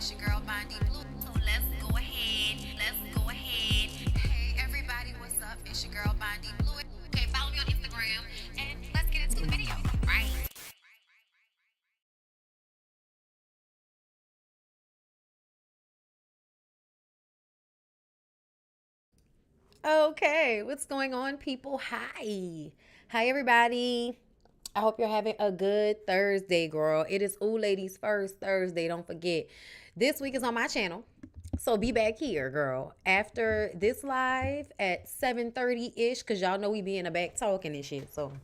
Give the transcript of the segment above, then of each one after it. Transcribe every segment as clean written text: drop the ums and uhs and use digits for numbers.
It's your girl BondyBlue. So let's go ahead. Let's go ahead. Hey everybody, what's up? It's your girl BondyBlue. Okay, follow me on Instagram and let's get into the video. Right. Okay, what's going on, people? Hi, everybody. I hope you're having a good Thursday, girl. It is Ooh Ladies First Thursday. Don't forget, this week is on my channel. So be back here, girl, after this live at 7:30-ish, because y'all know we be in the back talking and shit. So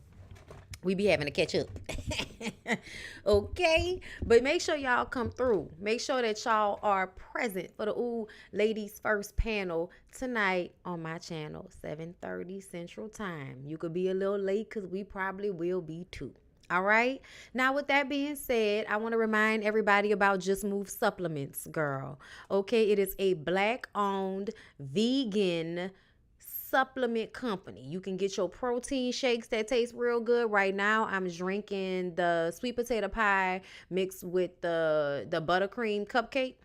we be having to catch up. Okay, but make sure y'all come through. Make sure that y'all are present for the Ooh Ladies First panel tonight on my channel, 7:30 Central Time. You could be a little late because we probably will be too. All right. Now, with that being said, I want to remind everybody about Just Move Supplements, girl. Okay, it is a black-owned vegan supplement company. You can get your protein shakes that taste real good. Right now, I'm drinking the sweet potato pie mixed with the buttercream cupcake.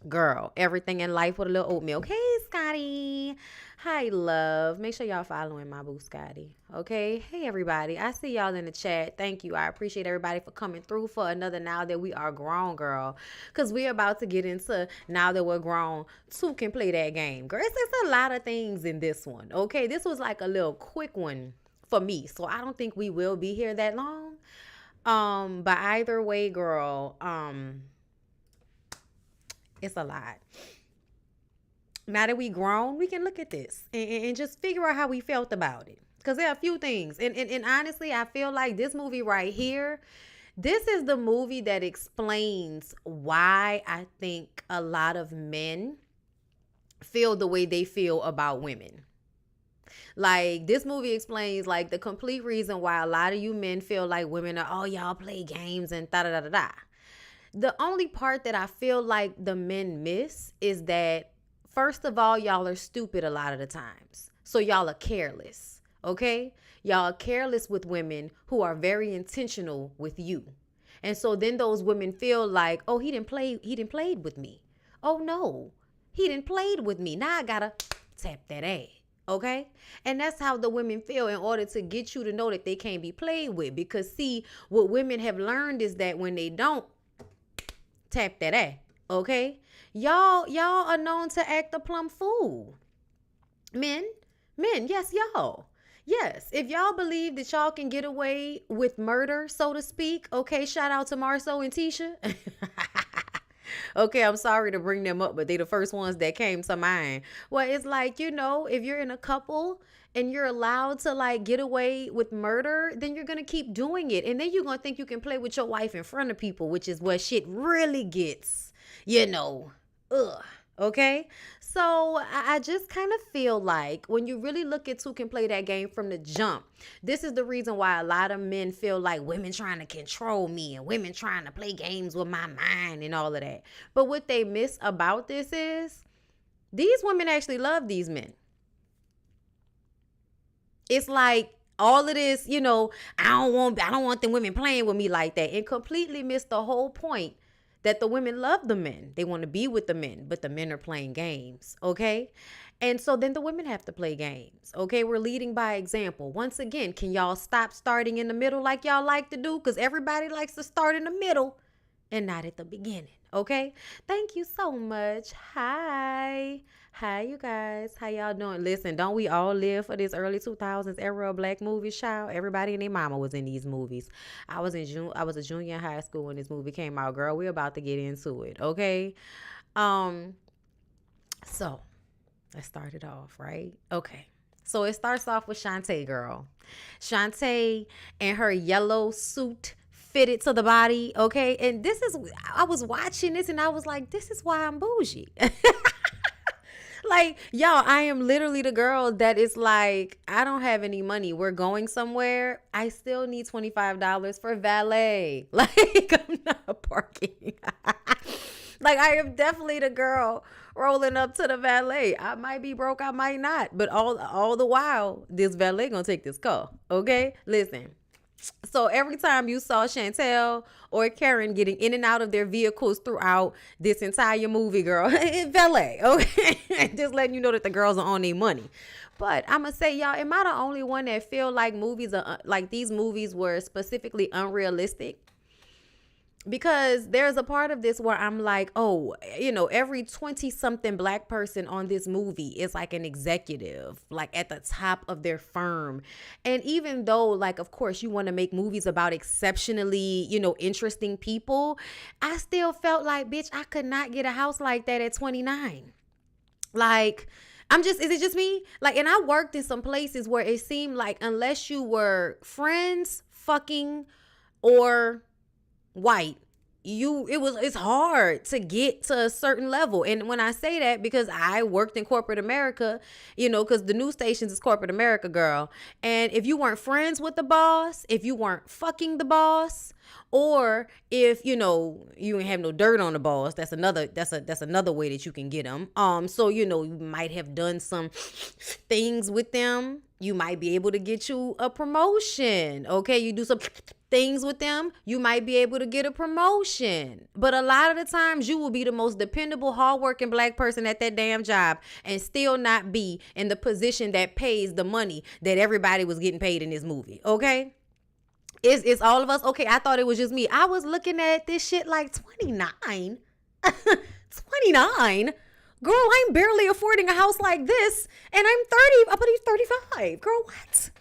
Girl, everything in life with a little oat milk. Hey, Scotty. Hi, love. Make sure y'all following my boo, Scotty. Okay. Hey, everybody. I see y'all in the chat. Thank you. I appreciate everybody for coming through for another Now That We Are Grown, girl. Because we're about to get into Now That We're Grown. Two can play that game. Girl, it's a lot of things in this one. Okay. This was like a little quick one for me. So I don't think we will be here that long. But either way, girl, it's a lot. Now that we grown, we can look at this and just figure out how we felt about it. Because there are a few things. And honestly, I feel like this movie right here, this is the movie that explains why I think a lot of men feel the way they feel about women. Like, this movie explains like the complete reason why a lot of you men feel like women are, oh, y'all play games and da da da da da. The only part that I feel like the men miss is that, first of all, y'all are stupid a lot of the times. So y'all are careless, okay? Y'all are careless with women who are very intentional with you. And so then those women feel like, oh, he didn't played with me. Oh no, he didn't played with me. Now I gotta tap that ass. Okay? And that's how the women feel in order to get you to know that they can't be played with. Because see, what women have learned is that when they don't tap that ass, okay? Y'all are known to act a plumb fool. Men, yes, y'all. Yes, if y'all believe that y'all can get away with murder, so to speak, okay, shout out to Marceau and Tisha. Okay, I'm sorry to bring them up, but they the first ones that came to mind. Well, it's like, if you're in a couple and you're allowed to like get away with murder, then you're gonna keep doing it. And then you're gonna think you can play with your wife in front of people, which is what shit really gets, ugh. Okay? So I just kind of feel like when you really look at who can play that game from the jump, this is the reason why a lot of men feel like women trying to control me and women trying to play games with my mind and all of that. But what they miss about this is these women actually love these men. It's like all of this, I don't want the women playing with me like that, and completely miss the whole point that the women love the men. They want to be with the men, but the men are playing games, okay? And so then the women have to play games, okay? We're leading by example. Once again, can y'all stop starting in the middle like y'all like to do? Because everybody likes to start in the middle and not at the beginning, okay? Thank you so much. Hi, you guys. How y'all doing? Listen, don't we all live for this early 2000s era of black movies, child? Everybody and their mama was in these movies. I was a junior in high school when this movie came out, girl. We're about to get into it, okay? So let's start it off, right? Okay. So it starts off with Shantae, girl. Shantae and her yellow suit fitted to the body, okay? And I was watching this and I was like, this is why I'm bougie. Like, y'all, I am literally the girl that is like, I don't have any money. We're going somewhere. I still need $25 for valet. Like, I'm not parking. Like, I am definitely the girl rolling up to the valet. I might be broke, I might not. But all the while, this valet gonna take this car. Okay? Listen. So every time you saw Chantel or Karen getting in and out of their vehicles throughout this entire movie, girl, valet, okay? Just letting you know that the girls are on their money. But I'm gonna say, y'all, am I the only one that feel like movies are like these movies were specifically unrealistic? Because there's a part of this where I'm like, oh, every 20 something black person on this movie is like an executive, like at the top of their firm. And even though, like, of course, you want to make movies about exceptionally, interesting people, I still felt like, bitch, I could not get a house like that at 29. Like, is it just me? Like, and I worked in some places where it seemed like unless you were friends, fucking, or white, it's hard to get to a certain level. And when I say that, because I worked in corporate America, because the news stations is corporate America, girl. And if you weren't friends with the boss, if you weren't fucking the boss, or if you ain't have no dirt on the boss, that's another way that you can get them. So you might have done some things with them, you might be able to get you a promotion. Okay, you do some things with them, you might be able to get a promotion. But a lot of the times you will be the most dependable, hardworking black person at that damn job and still not be in the position that pays the money that everybody was getting paid in this movie. Okay, it's all of us. Okay, I thought it was just me. I was looking at this shit like 29. 29? Girl, I'm barely affording a house like this, and I'm 30. I'm 35. Girl, what?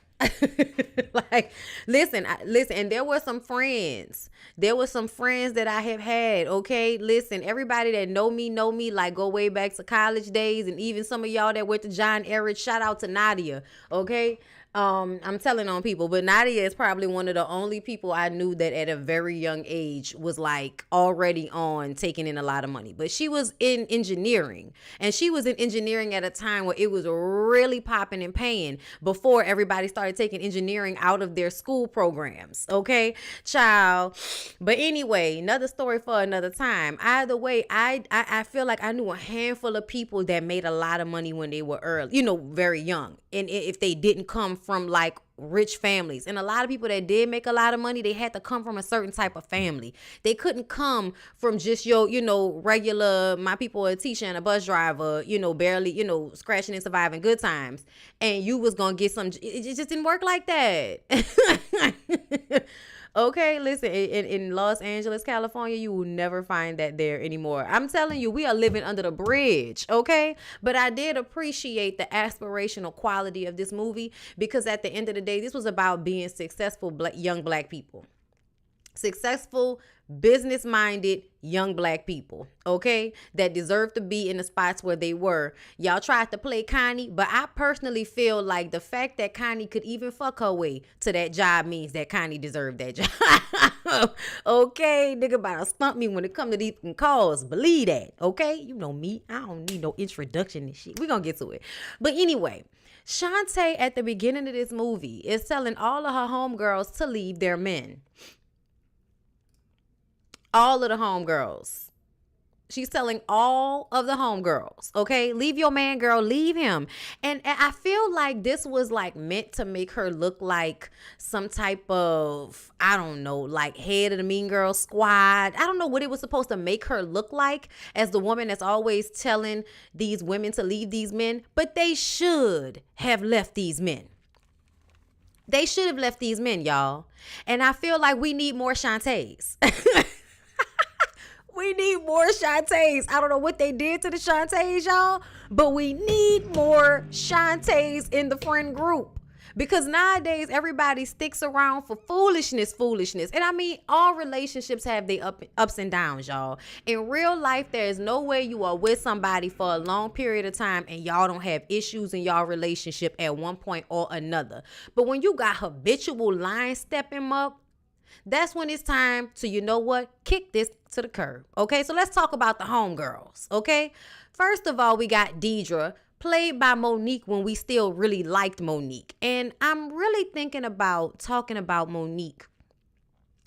Like, listen, and there were some friends that I have had. Okay, listen, everybody that know me, like, go way back to college days, and even some of y'all that went to John Eric, shout out to Nadia. Okay, I'm telling on people, but Nadia is probably one of the only people I knew that at a very young age was like already on taking in a lot of money. But she was in engineering, and she was in engineering at a time where it was really popping and paying before everybody started taking engineering out of their school programs. Okay, child. But anyway, another story for another time. Either way, I feel like I knew a handful of people that made a lot of money when they were early, very young, and if they didn't come from like rich families. And a lot of people that did make a lot of money, they had to come from a certain type of family. They couldn't come from just your regular, my people a teacher and a bus driver, barely, scratching and surviving good times, and you was gonna get some. It just didn't work like that. Okay, listen, in Los Angeles, California, you will never find that there anymore. I'm telling you, we are living under the bridge, okay? But I did appreciate the aspirational quality of this movie, because at the end of the day, this was about being successful young black people. Successful, business-minded young black people, okay, that deserve to be in the spots where they were. Y'all tried to play Connie, but I personally feel like the fact that Connie could even fuck her way to that job means that Connie deserved that job. Okay, nigga about to stump me when it come to these calls. Believe that, okay? You know me, I don't need no introduction and shit. We're gonna get to it. But anyway, Shantae at the beginning of this movie is telling all of her homegirls to leave their men. All of the homegirls. She's telling all of the homegirls, okay? Leave your man, girl. Leave him. And I feel like this was like meant to make her look like some type of, I don't know, like head of the Mean Girl squad. I don't know what it was supposed to make her look like as the woman that's always telling these women to leave these men. But they should have left these men. They should have left these men, y'all. And I feel like we need more Shantaes. We need more Shantaes. I don't know what they did to the Shantaes, y'all, but we need more Shantaes in the friend group. Because nowadays, everybody sticks around for foolishness. And I mean, all relationships have their ups and downs, y'all. In real life, there is no way you are with somebody for a long period of time and y'all don't have issues in y'all relationship at one point or another. But when you got habitual line stepping up, that's when it's time to, you know what, kick this to the curb. Okay, so let's talk about the homegirls. Okay, first of all, we got Deidre, played by Monique when we still really liked Monique. And I'm really thinking about talking about Monique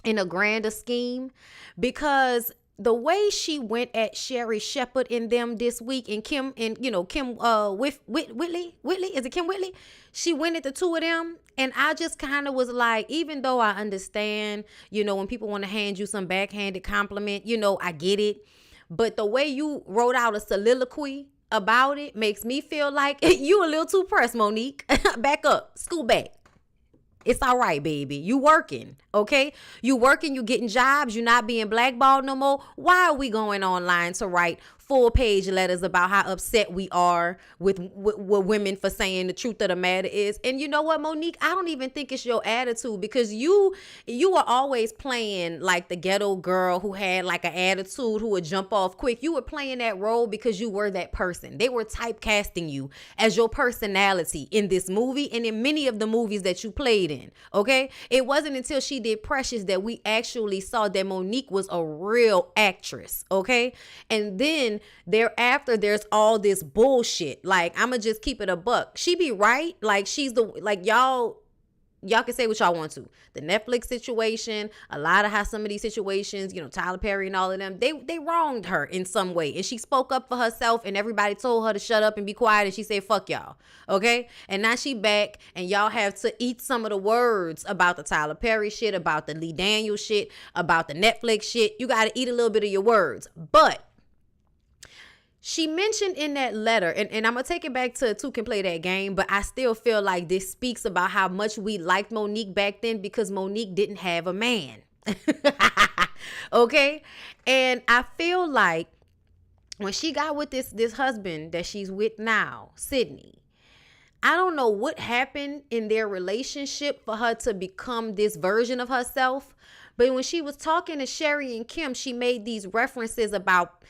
in a grander scheme, because the way she went at Sherry Shepherd and them this week, and Kim and Kim Whitley, is it Kim Whitley? She went at the two of them, and I just kind of was like, even though I understand, when people want to hand you some backhanded compliment, I get it, but the way you wrote out a soliloquy about it makes me feel like you a little too pressed, Monique. Back up, school back. It's all right, baby. You working, okay? You working, you getting jobs, you not being blackballed no more. Why are we going online to write full-page letters about how upset we are with women for saying the truth of the matter is? And you know what, Monique? I don't even think it's your attitude, because you are always playing like the ghetto girl who had like an attitude, who would jump off quick. You were playing that role because you were that person. They were typecasting you as your personality in this movie and in many of the movies that you played in, okay? It wasn't until she did Precious that we actually saw that Monique was a real actress, okay? And then thereafter, there's all this bullshit. Like, I'ma just keep it a buck. She be right. Like, she's y'all can say what y'all want to. The Netflix situation, a lot of how some of these situations, Tyler Perry and all of them, they wronged her in some way. And she spoke up for herself, and everybody told her to shut up and be quiet, and she said, fuck y'all. Okay? And now she back, and y'all have to eat some of the words about the Tyler Perry shit, about the Lee Daniels shit, about the Netflix shit. You got to eat a little bit of your words. But she mentioned in that letter, and I'm going to take it back to Two Can Play That Game, but I still feel like this speaks about how much we liked Monique back then, because Monique didn't have a man. Okay? And I feel like when she got with this husband that she's with now, Sydney, I don't know what happened in their relationship for her to become this version of herself. But when she was talking to Sherry and Kim, she made these references about,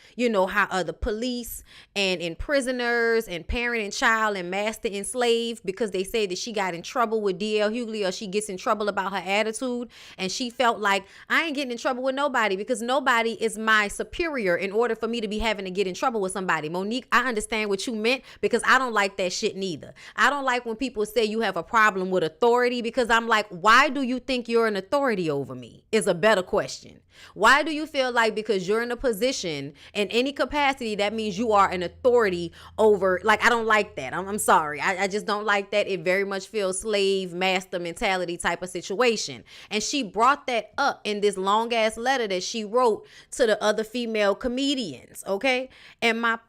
how the police and prisoners and parent and child and master and slave, because they said that she got in trouble with D.L. Hughley, or she gets in trouble about her attitude. And she felt like, I ain't getting in trouble with nobody, because nobody is my superior in order for me to be having to get in trouble with somebody. Monique, I understand what you meant, because I don't like that shit neither. I don't like when people say you have a problem with authority, because I'm like, why do you think you're an authority over me? Is a better question. Why do you feel like because you're in a position in any capacity, that means you are an authority over, like, I don't like that. I'm sorry. I just don't like that. It very much feels slave master mentality type of situation. And she brought that up in this long ass letter that she wrote to the other female comedians. Okay. And my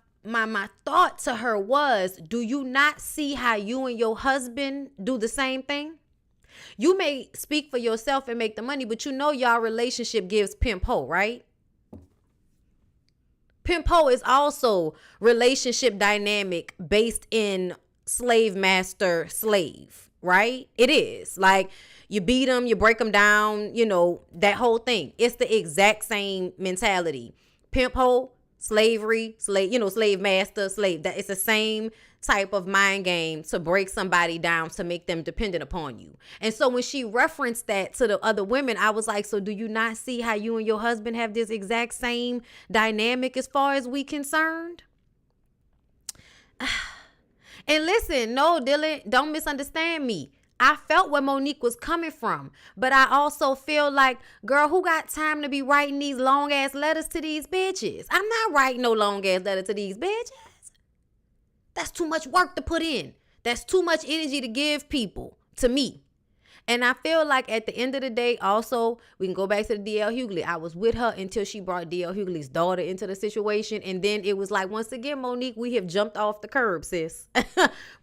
thought to her was, do you not see how you and your husband do the same thing? You may speak for yourself and make the money, but y'all relationship gives pimp hoe, right? Pimp hoe is also relationship dynamic based in slave master slave, right? It is. Like, you beat them, you break them down, that whole thing. It's the exact same mentality. Pimp hoe, slavery, slave master, slave. That it's the same type of mind game to break somebody down, to make them dependent upon you. And so when she referenced that to the other women, I was like, so do you not see how you and your husband have this exact same dynamic as far as we concerned? And listen, no, Dylan, don't misunderstand me. I felt where Monique was coming from, but I also feel like, girl, who got time to be writing these long ass letters to these bitches? I'm not writing no long ass letter to these bitches. That's too much work to put in. That's too much energy to give people, to me. And I feel like at the end of the day, also, we can go back to the D.L. Hughley. I was with her until she brought D.L. Hughley's daughter into the situation. And then it was like, once again, Monique, we have jumped off the curb, sis.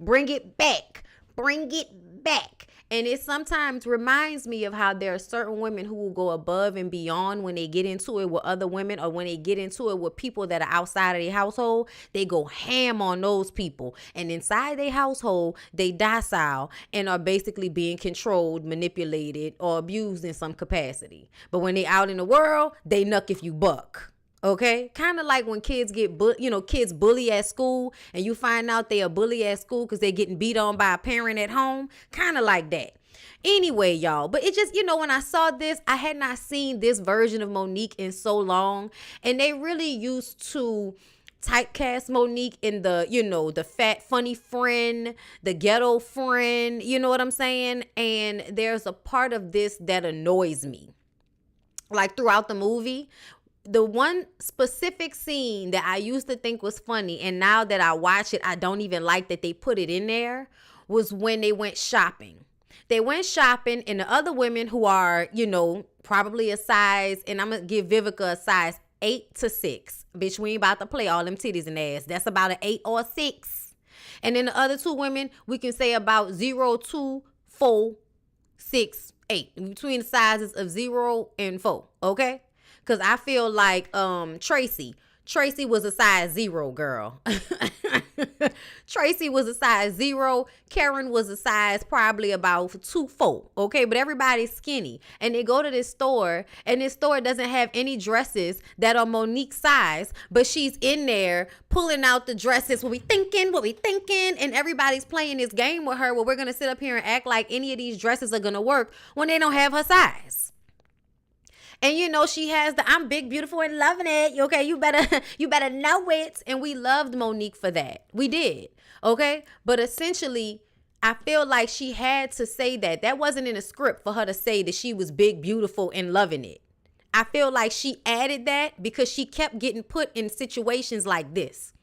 Bring it back. Bring it back. And it sometimes reminds me of how there are certain women who will go above and beyond when they get into it with other women, or when they get into it with people that are outside of their household. They go ham on those people. And inside their household, they docile and are basically being controlled, manipulated, or abused in some capacity. But when they out in the world, they nuck if you buck. Okay, kind of like when kids get kids bully at school, and you find out they a bully at school because they're getting beat on by a parent at home. Kind of like that. Anyway, y'all, but it just, when I saw this, I had not seen this version of Monique in so long, and they really used to typecast Monique in the, the fat funny friend, the ghetto friend, you know what I'm saying? And there's a part of this that annoys me. Like throughout the movie, the one specific scene that I used to think was funny, and now that I watch it, I don't even like that they put it in there, was when they went shopping. They went shopping, and the other women who are, probably a size, and I'm going to give Vivica a size 8 to 6. Bitch, we ain't about to play all them titties and ass. That's about an 8 or 6. And then the other two women, we can say about 0, 2, 4, 6, 8. Between the sizes of 0 and 4, okay? Because I feel like Tracy was a size 0 girl. Tracy was a size 0. Karen was a size probably about 2, 4. Okay, but everybody's skinny. And they go to this store, and this store doesn't have any dresses that are Monique's size, but she's in there pulling out the dresses. What we thinking? And everybody's playing this game with her where we're going to sit up here and act like any of these dresses are going to work when they don't have her size. And she has the I'm big, beautiful, and loving it. Okay, you better know it. And we loved Monique for that. We did. Okay? But essentially, I feel like she had to say that. That wasn't in a script for her to say that she was big, beautiful, and loving it. I feel like she added that because she kept getting put in situations like this.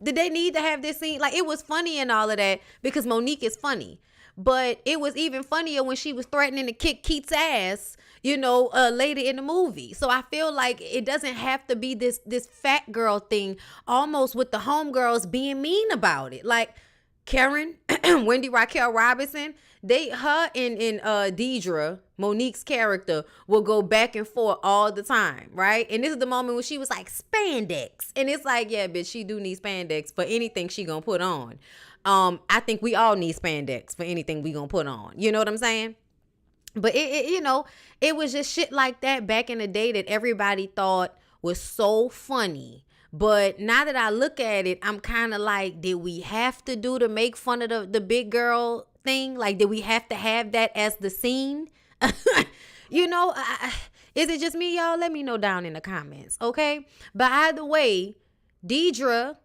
Did they need to have this scene? Like, it was funny and all of that because Monique is funny. But it was even funnier when she was threatening to kick Keith's ass, later in the movie. So I feel like it doesn't have to be this fat girl thing, almost with the homegirls being mean about it. Like Karen, Wendy Raquel Robinson, her and Deidre, Monique's character, will go back and forth all the time, right? And this is the moment when she was like, spandex. And it's like, yeah, bitch, she do need spandex for anything she gonna put on. I think we all need spandex for anything we gonna put on. You know what I'm saying? But it was just shit like that back in the day that everybody thought was so funny. But now that I look at it, I'm kind of like, did we have to make fun of the big girl thing? Like, did we have to have that as the scene? Is it just me, y'all? Let me know down in the comments, okay? But either way, Deidre,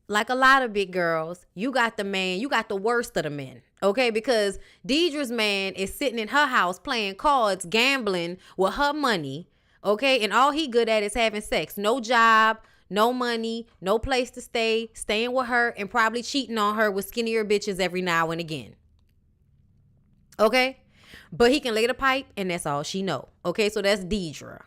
like a lot of big girls, you got the man, you got the worst of the men, okay? Because Deidre's man is sitting in her house playing cards, gambling with her money, okay? And all he good at is having sex. No job, no money, no place to stay, staying with her, and probably cheating on her with skinnier bitches every now and again, okay? But he can lay the pipe, and that's all she know, okay? So that's Deidre.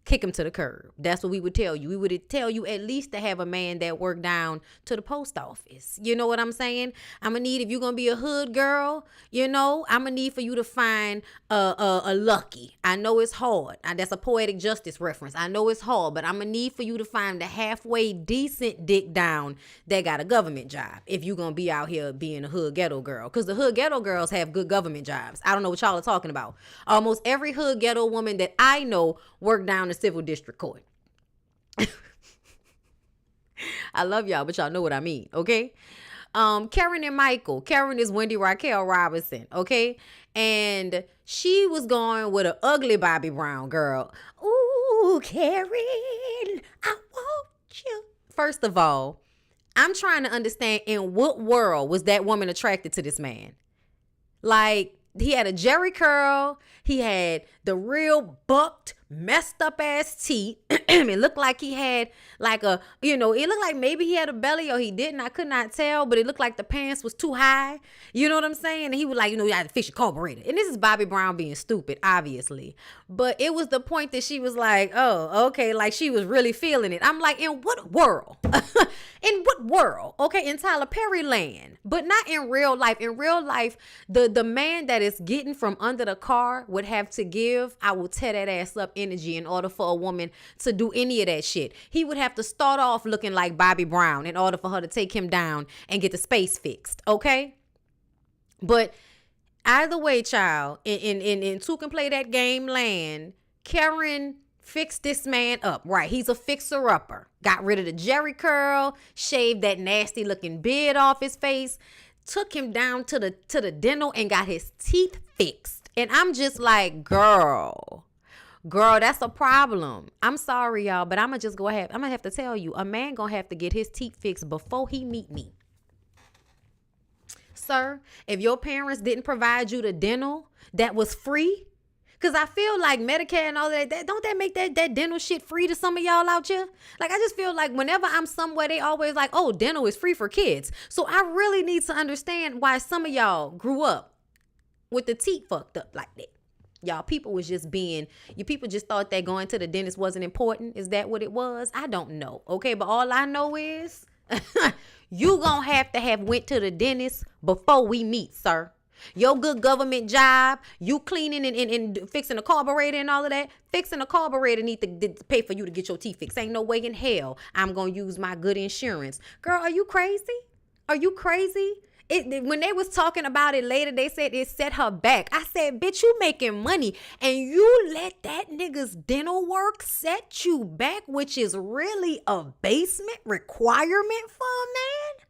Kick him to the curb. That's what we would tell you. We would tell you at least to have a man that worked down to the post office. You know what I'm saying? I'm going to need, if you're going to be a hood girl, I'm going to need for you to find a Lucky. I know it's hard. That's a Poetic Justice reference. I know it's hard, but I'm going to need for you to find a halfway decent dick down that got a government job if you're going to be out here being a hood ghetto girl. Because the hood ghetto girls have good government jobs. I don't know what y'all are talking about. Almost every hood ghetto woman that I know worked down the civil district court. I love y'all, but y'all know what I mean, okay? Karen and Michael. Karen is Wendy Raquel Robinson, okay? And she was going with an ugly Bobby Brown girl. Ooh, Karen, I want you. First of all, I'm trying to understand in what world was that woman attracted to this man? Like, he had a jerry curl. He had the real bucked, messed up ass teeth. It looked like he had like it looked like maybe he had a belly or he didn't. I could not tell, but it looked like the pants was too high. You know what I'm saying? And he was like, you had to fix your carburetor. And this is Bobby Brown being stupid, obviously. But it was the point that she was like, oh, okay, like she was really feeling it. I'm like, in what world? In what world? Okay, in Tyler Perry land, but not in real life. In real life, the man that is getting from under the car would have to give, I will tear that ass up energy in order for a woman to do any of that shit. He would have to start off looking like Bobby Brown in order for her to take him down and get the space fixed, okay? But either way, child, in Two Can Play That Game land, Karen fixed this man up, right? He's a fixer-upper. Got rid of the jerry curl, shaved that nasty looking beard off his face, took him down to the dental and got his teeth fixed. And I'm just like, girl, that's a problem. I'm sorry, y'all, but I'm gonna have to tell you, a man gonna have to get his teeth fixed before he meet me. Sir, if your parents didn't provide you the dental that was free, Cause I feel like Medicare and all that, don't that make that dental shit free to some of y'all out here? Like, I just feel like whenever I'm somewhere, they always like, oh, dental is free for kids. So I really need to understand why some of y'all grew up with the teeth fucked up like that. Y'all people was just being, you people just thought that going to the dentist wasn't important. Is that what it was? I don't know. Okay, but all I know is you gonna have to have went to the dentist before we meet, sir. Your good government job, you cleaning and fixing a carburetor and all of that. Fixing a carburetor need to pay for you to get your teeth fixed. Ain't no way in hell I'm going to use my good insurance. Girl, are you crazy? Are you crazy? When they was talking about it later, they said it set her back. I said, bitch, you making money and you let that nigga's dental work set you back, which is really a basement requirement for a man?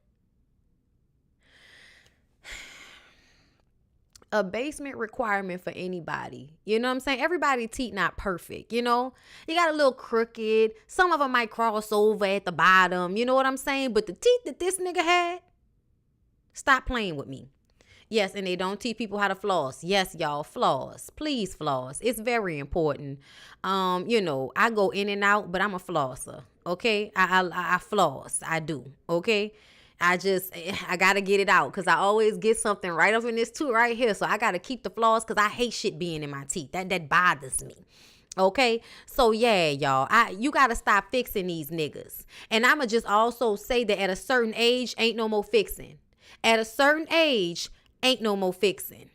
A basement requirement for anybody. You know what I'm saying? Everybody's teeth not perfect, you know? You got a little crooked. Some of them might cross over at the bottom. You know what I'm saying? But the teeth that this nigga had, stop playing with me. Yes, and they don't teach people how to floss. Yes, y'all, floss. Please floss. It's very important. You know, I go in and out, but I'm a flosser. Okay? I floss. I do. Okay? I gotta get it out because I always get something right up in this tooth right here. So I gotta keep the floss because I hate shit being in my teeth. That bothers me. Okay, so yeah, y'all, you gotta stop fixing these niggas. And I'ma just also say that at a certain age, ain't no more fixing. At a certain age, ain't no more fixing.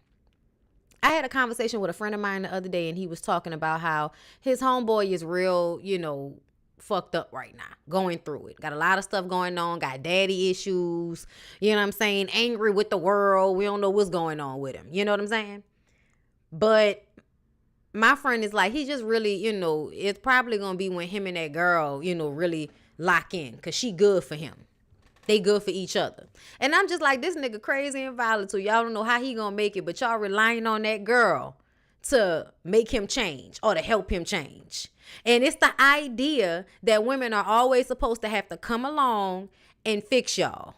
I had a conversation with a friend of mine the other day, and he was talking about how his homeboy is real, you know, fucked up right now, going through it. Got a lot of stuff going on, got daddy issues, you know what I'm saying? Angry with the world. We don't know what's going on with him. You know what I'm saying? But my friend is like, he just really, you know, it's probably going to be when him and that girl, you know, really lock in because she good for him. They good for each other. And I'm just like, this nigga crazy and volatile. Y'all don't know how he going to make it, but y'all relying on that girl to make him change or to help him change. And it's the idea that women are always supposed to have to come along and fix y'all.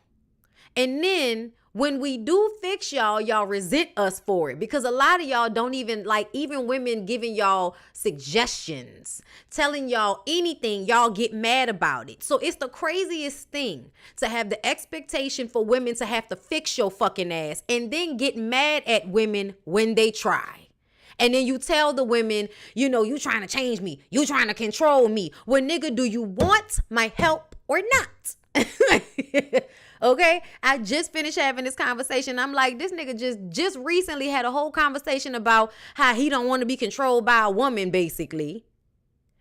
And then when we do fix y'all, y'all resent us for it. Because a lot of y'all don't even like, even women giving y'all suggestions, telling y'all anything, y'all get mad about it. So it's the craziest thing to have the expectation for women to have to fix your fucking ass and then get mad at women when they try. And then you tell the women, you know, you trying to change me. You trying to control me. Well, nigga, do you want my help or not? Okay? I just finished having this conversation. I'm like, this nigga just recently had a whole conversation about how he don't want to be controlled by a woman, basically.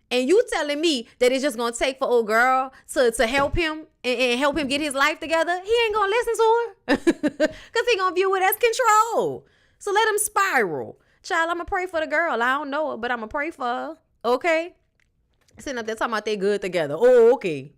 And you telling me that it's just going to take for old girl to help him and help him get his life together? He ain't going to listen to her because he going to view it as control. So let him spiral. Child, I'm going to pray for the girl. I don't know her, but I'm going to pray for her. Okay? Sitting up there talking about they good together. Oh, okay.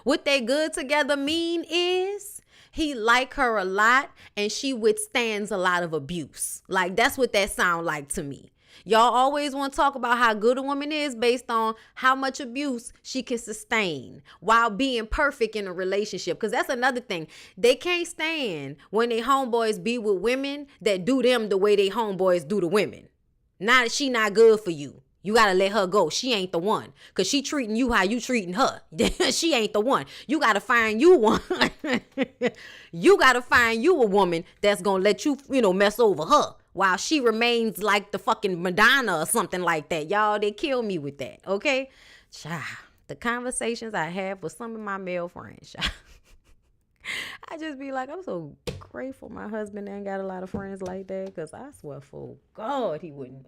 What they good together mean is he like her a lot and she withstands a lot of abuse. Like, that's what that sound like to me. Y'all always want to talk about how good a woman is based on how much abuse she can sustain while being perfect in a relationship. Because that's another thing. They can't stand when they homeboys be with women that do them the way they homeboys do the women. Now she not good for you. You got to let her go. She ain't the one. Because she treating you how you treating her. She ain't the one. You got to find you one. You got to find you a woman that's going to let you, you know, mess over her while she remains like the fucking Madonna or something like that. Y'all, they kill me with that. Okay? Child, the conversations I have with some of my male friends, child, I just be like, I'm so grateful my husband ain't got a lot of friends like that. Because I swear for God, he wouldn't.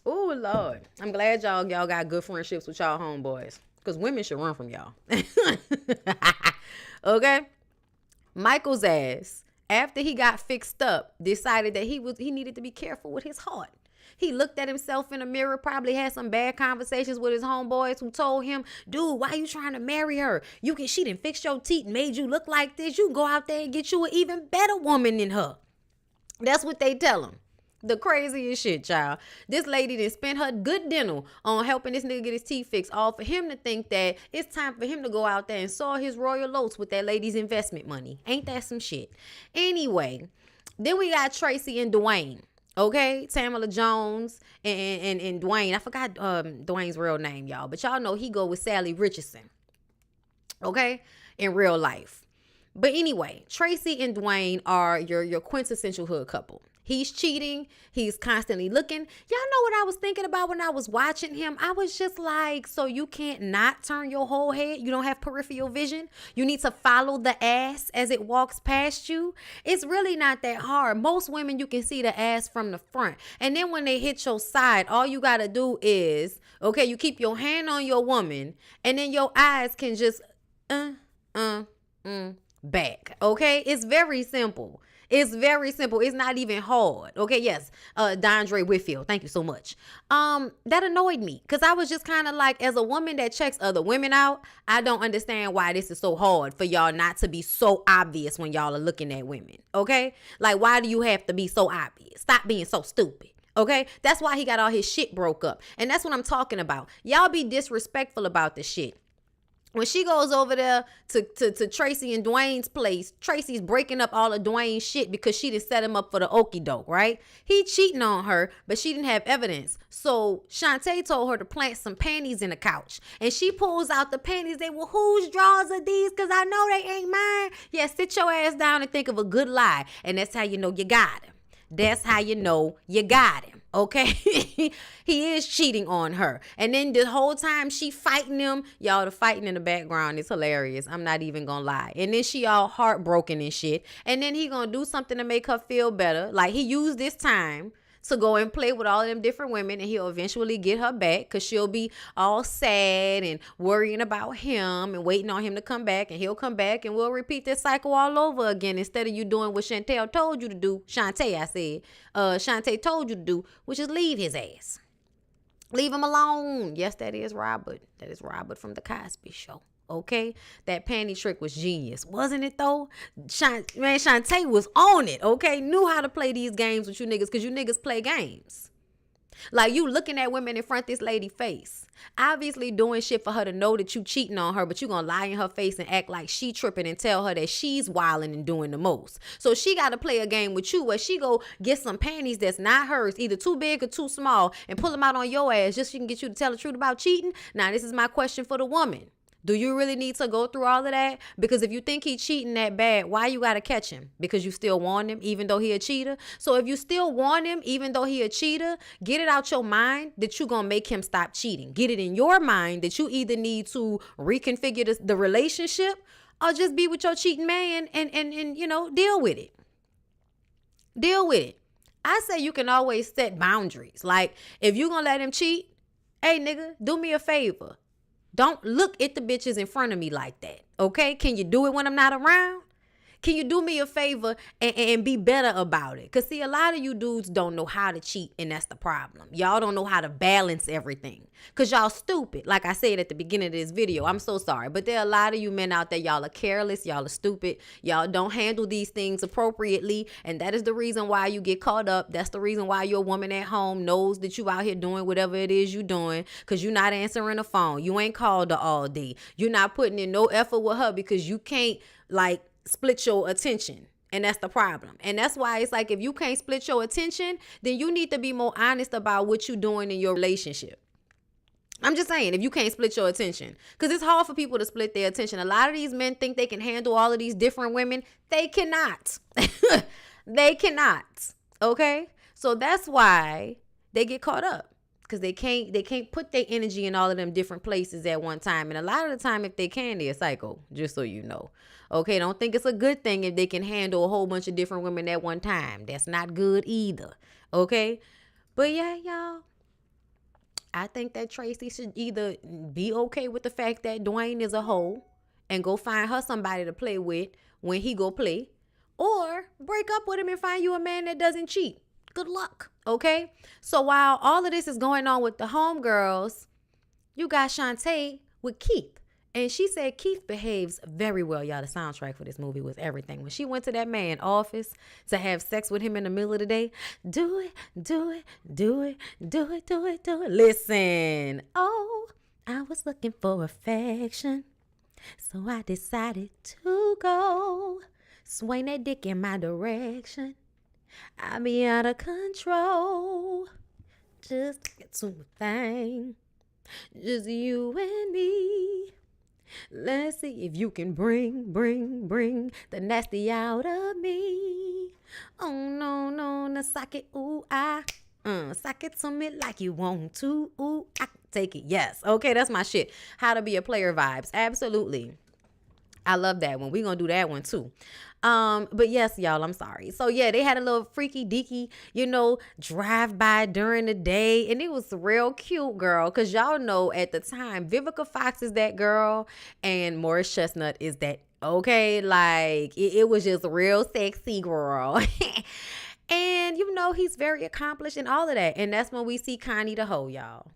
Oh, Lord. I'm glad y'all got good friendships with y'all homeboys. Because women should run from y'all. Okay? Michael's ass, after he got fixed up, decided that he needed to be careful with his heart. He looked at himself in a mirror, probably had some bad conversations with his homeboys who told him, dude, why you trying to marry her? She done fixed your teeth and made you look like this. You can go out there and get you an even better woman than her. That's what they tell him. The craziest shit, child. This lady done spent her good dinner on helping this nigga get his teeth fixed, all for him to think that it's time for him to go out there and sow his royal oats with that lady's investment money. Ain't that some shit? Anyway, Then we got Tracy and Dwayne. Okay, Tamala Jones and Dwayne. I forgot Dwayne's real name, y'all, but y'all know he go with Sally Richardson. Okay, in real life. But anyway, Tracy and Dwayne are your quintessential hood couple. He's cheating. He's constantly looking. Y'all know what I was thinking about when I was watching him? I was just like, so you can't not turn your whole head? You don't have peripheral vision? You need to follow the ass as it walks past you? It's really not that hard. Most women, you can see the ass from the front. And then when they hit your side, all you got to do is, okay, you keep your hand on your woman, and then your eyes can just, back. Okay? It's very simple. It's very simple. It's not even hard. Okay, yes. Dondre Whitfield, thank you so much. That annoyed me because I was just kind of like, as a woman that checks other women out, I don't understand why this is so hard for y'all not to be so obvious when y'all are looking at women. Okay? Like, why do you have to be so obvious? Stop being so stupid. Okay? That's why he got all his shit broke up. And that's what I'm talking about. Y'all be disrespectful about this shit. When she goes over there to Tracy and Dwayne's place, Tracy's breaking up all of Dwayne's shit because she didn't set him up for the okie doke, right? He cheating on her, but she didn't have evidence. So Shantae told her to plant some panties in the couch. And she pulls out the panties. They, well, whose drawers are these? Because I know they ain't mine. Yeah, sit your ass down and think of a good lie. And that's how you know you got him. That's how you know you got him. Okay? He is cheating on her. And then the whole time she fighting him, y'all, the fighting in the background is hilarious. I'm not even gonna lie. And then she all heartbroken and shit. And then he gonna do something to make her feel better. Like, he used this time to go and play with all of them different women, and he'll eventually get her back because she'll be all sad and worrying about him and waiting on him to come back, and he'll come back, and we'll repeat this cycle all over again instead of you doing what Chantel told you to do. Shantae told you to do, which is leave his ass. Leave him alone. Yes, that is Robert. That is Robert from The Cosby Show. Okay, that panty trick was genius, wasn't it though? Shantae was on it. Okay, knew how to play these games with you niggas because you niggas play games. Like, you looking at women in front of this lady face, obviously doing shit for her to know that you cheating on her, but you gonna lie in her face and act like she tripping and tell her that she's wilding and doing the most. So she gotta play a game with you where she go get some panties that's not hers, either too big or too small, and pull them out on your ass just so she can get you to tell the truth about cheating. Now, this is my question for the woman. Do you really need to go through all of that? Because if you think he cheating that bad, why you got to catch him? Because you still want him even though he a cheater? So if you still want him even though he a cheater, get it out your mind that you going to make him stop cheating. Get it in your mind that you either need to reconfigure the relationship or just be with your cheating man and you know, deal with it. Deal with it. I say you can always set boundaries. Like, if you going to let him cheat, hey, nigga, do me a favor. Don't look at the bitches in front of me like that, okay? Can you do it when I'm not around? Can you do me a favor and be better about it? Because, see, a lot of you dudes don't know how to cheat, and that's the problem. Y'all don't know how to balance everything because y'all stupid. Like I said at the beginning of this video, I'm so sorry. But there are a lot of you men out there, y'all are careless. Y'all are stupid. Y'all don't handle these things appropriately, and that is the reason why you get caught up. That's the reason why your woman at home knows that you out here doing whatever it is you doing because you're not answering the phone. You ain't called her all day. You're not putting in no effort with her because you can't, like, split your attention. And that's the problem. And that's why it's like, if you can't split your attention, then you need to be more honest about what you're doing in your relationship. I'm just saying, if you can't split your attention, because it's hard for people to split their attention. A lot of these men think they can handle all of these different women. They cannot. They cannot. Okay? So that's why they get caught up. Because they can't put their energy in all of them different places at one time. And a lot of the time, if they can, they're psycho, just so you know. Okay, don't think it's a good thing if they can handle a whole bunch of different women at one time. That's not good either. Okay? But yeah, y'all, I think that Tracy should either be okay with the fact that Dwayne is a hoe and go find her somebody to play with when he go play, or break up with him and find you a man that doesn't cheat. Good luck. Okay? So while all of this is going on with the homegirls, you got Shantae with Keith. And she said Keith behaves very well. Y'all, the soundtrack for this movie was everything. When she went to that man's office to have sex with him in the middle of the day, do it, do it, do it, do it, do it, do it. Listen. Oh, I was looking for affection, so I decided to go swing that dick in my direction. I be out of control. Just get to a thing. Just you and me. Let's see if you can bring the nasty out of me. Oh no, no, no, sock it, ooh, sock it to me like you want to, ooh, I can take it, yes. Okay, that's my shit. How to be a player vibes, absolutely. I love that one. We're gonna do that one too. But yes, y'all, I'm sorry. So yeah, they had a little freaky deaky, drive by during the day, and it was real cute, girl. Cause y'all know at the time, Vivica Fox is that girl, and Morris Chestnut is that. Okay, like it was just real sexy, girl. And he's very accomplished and all of that. And that's when we see Connie the hoe, y'all.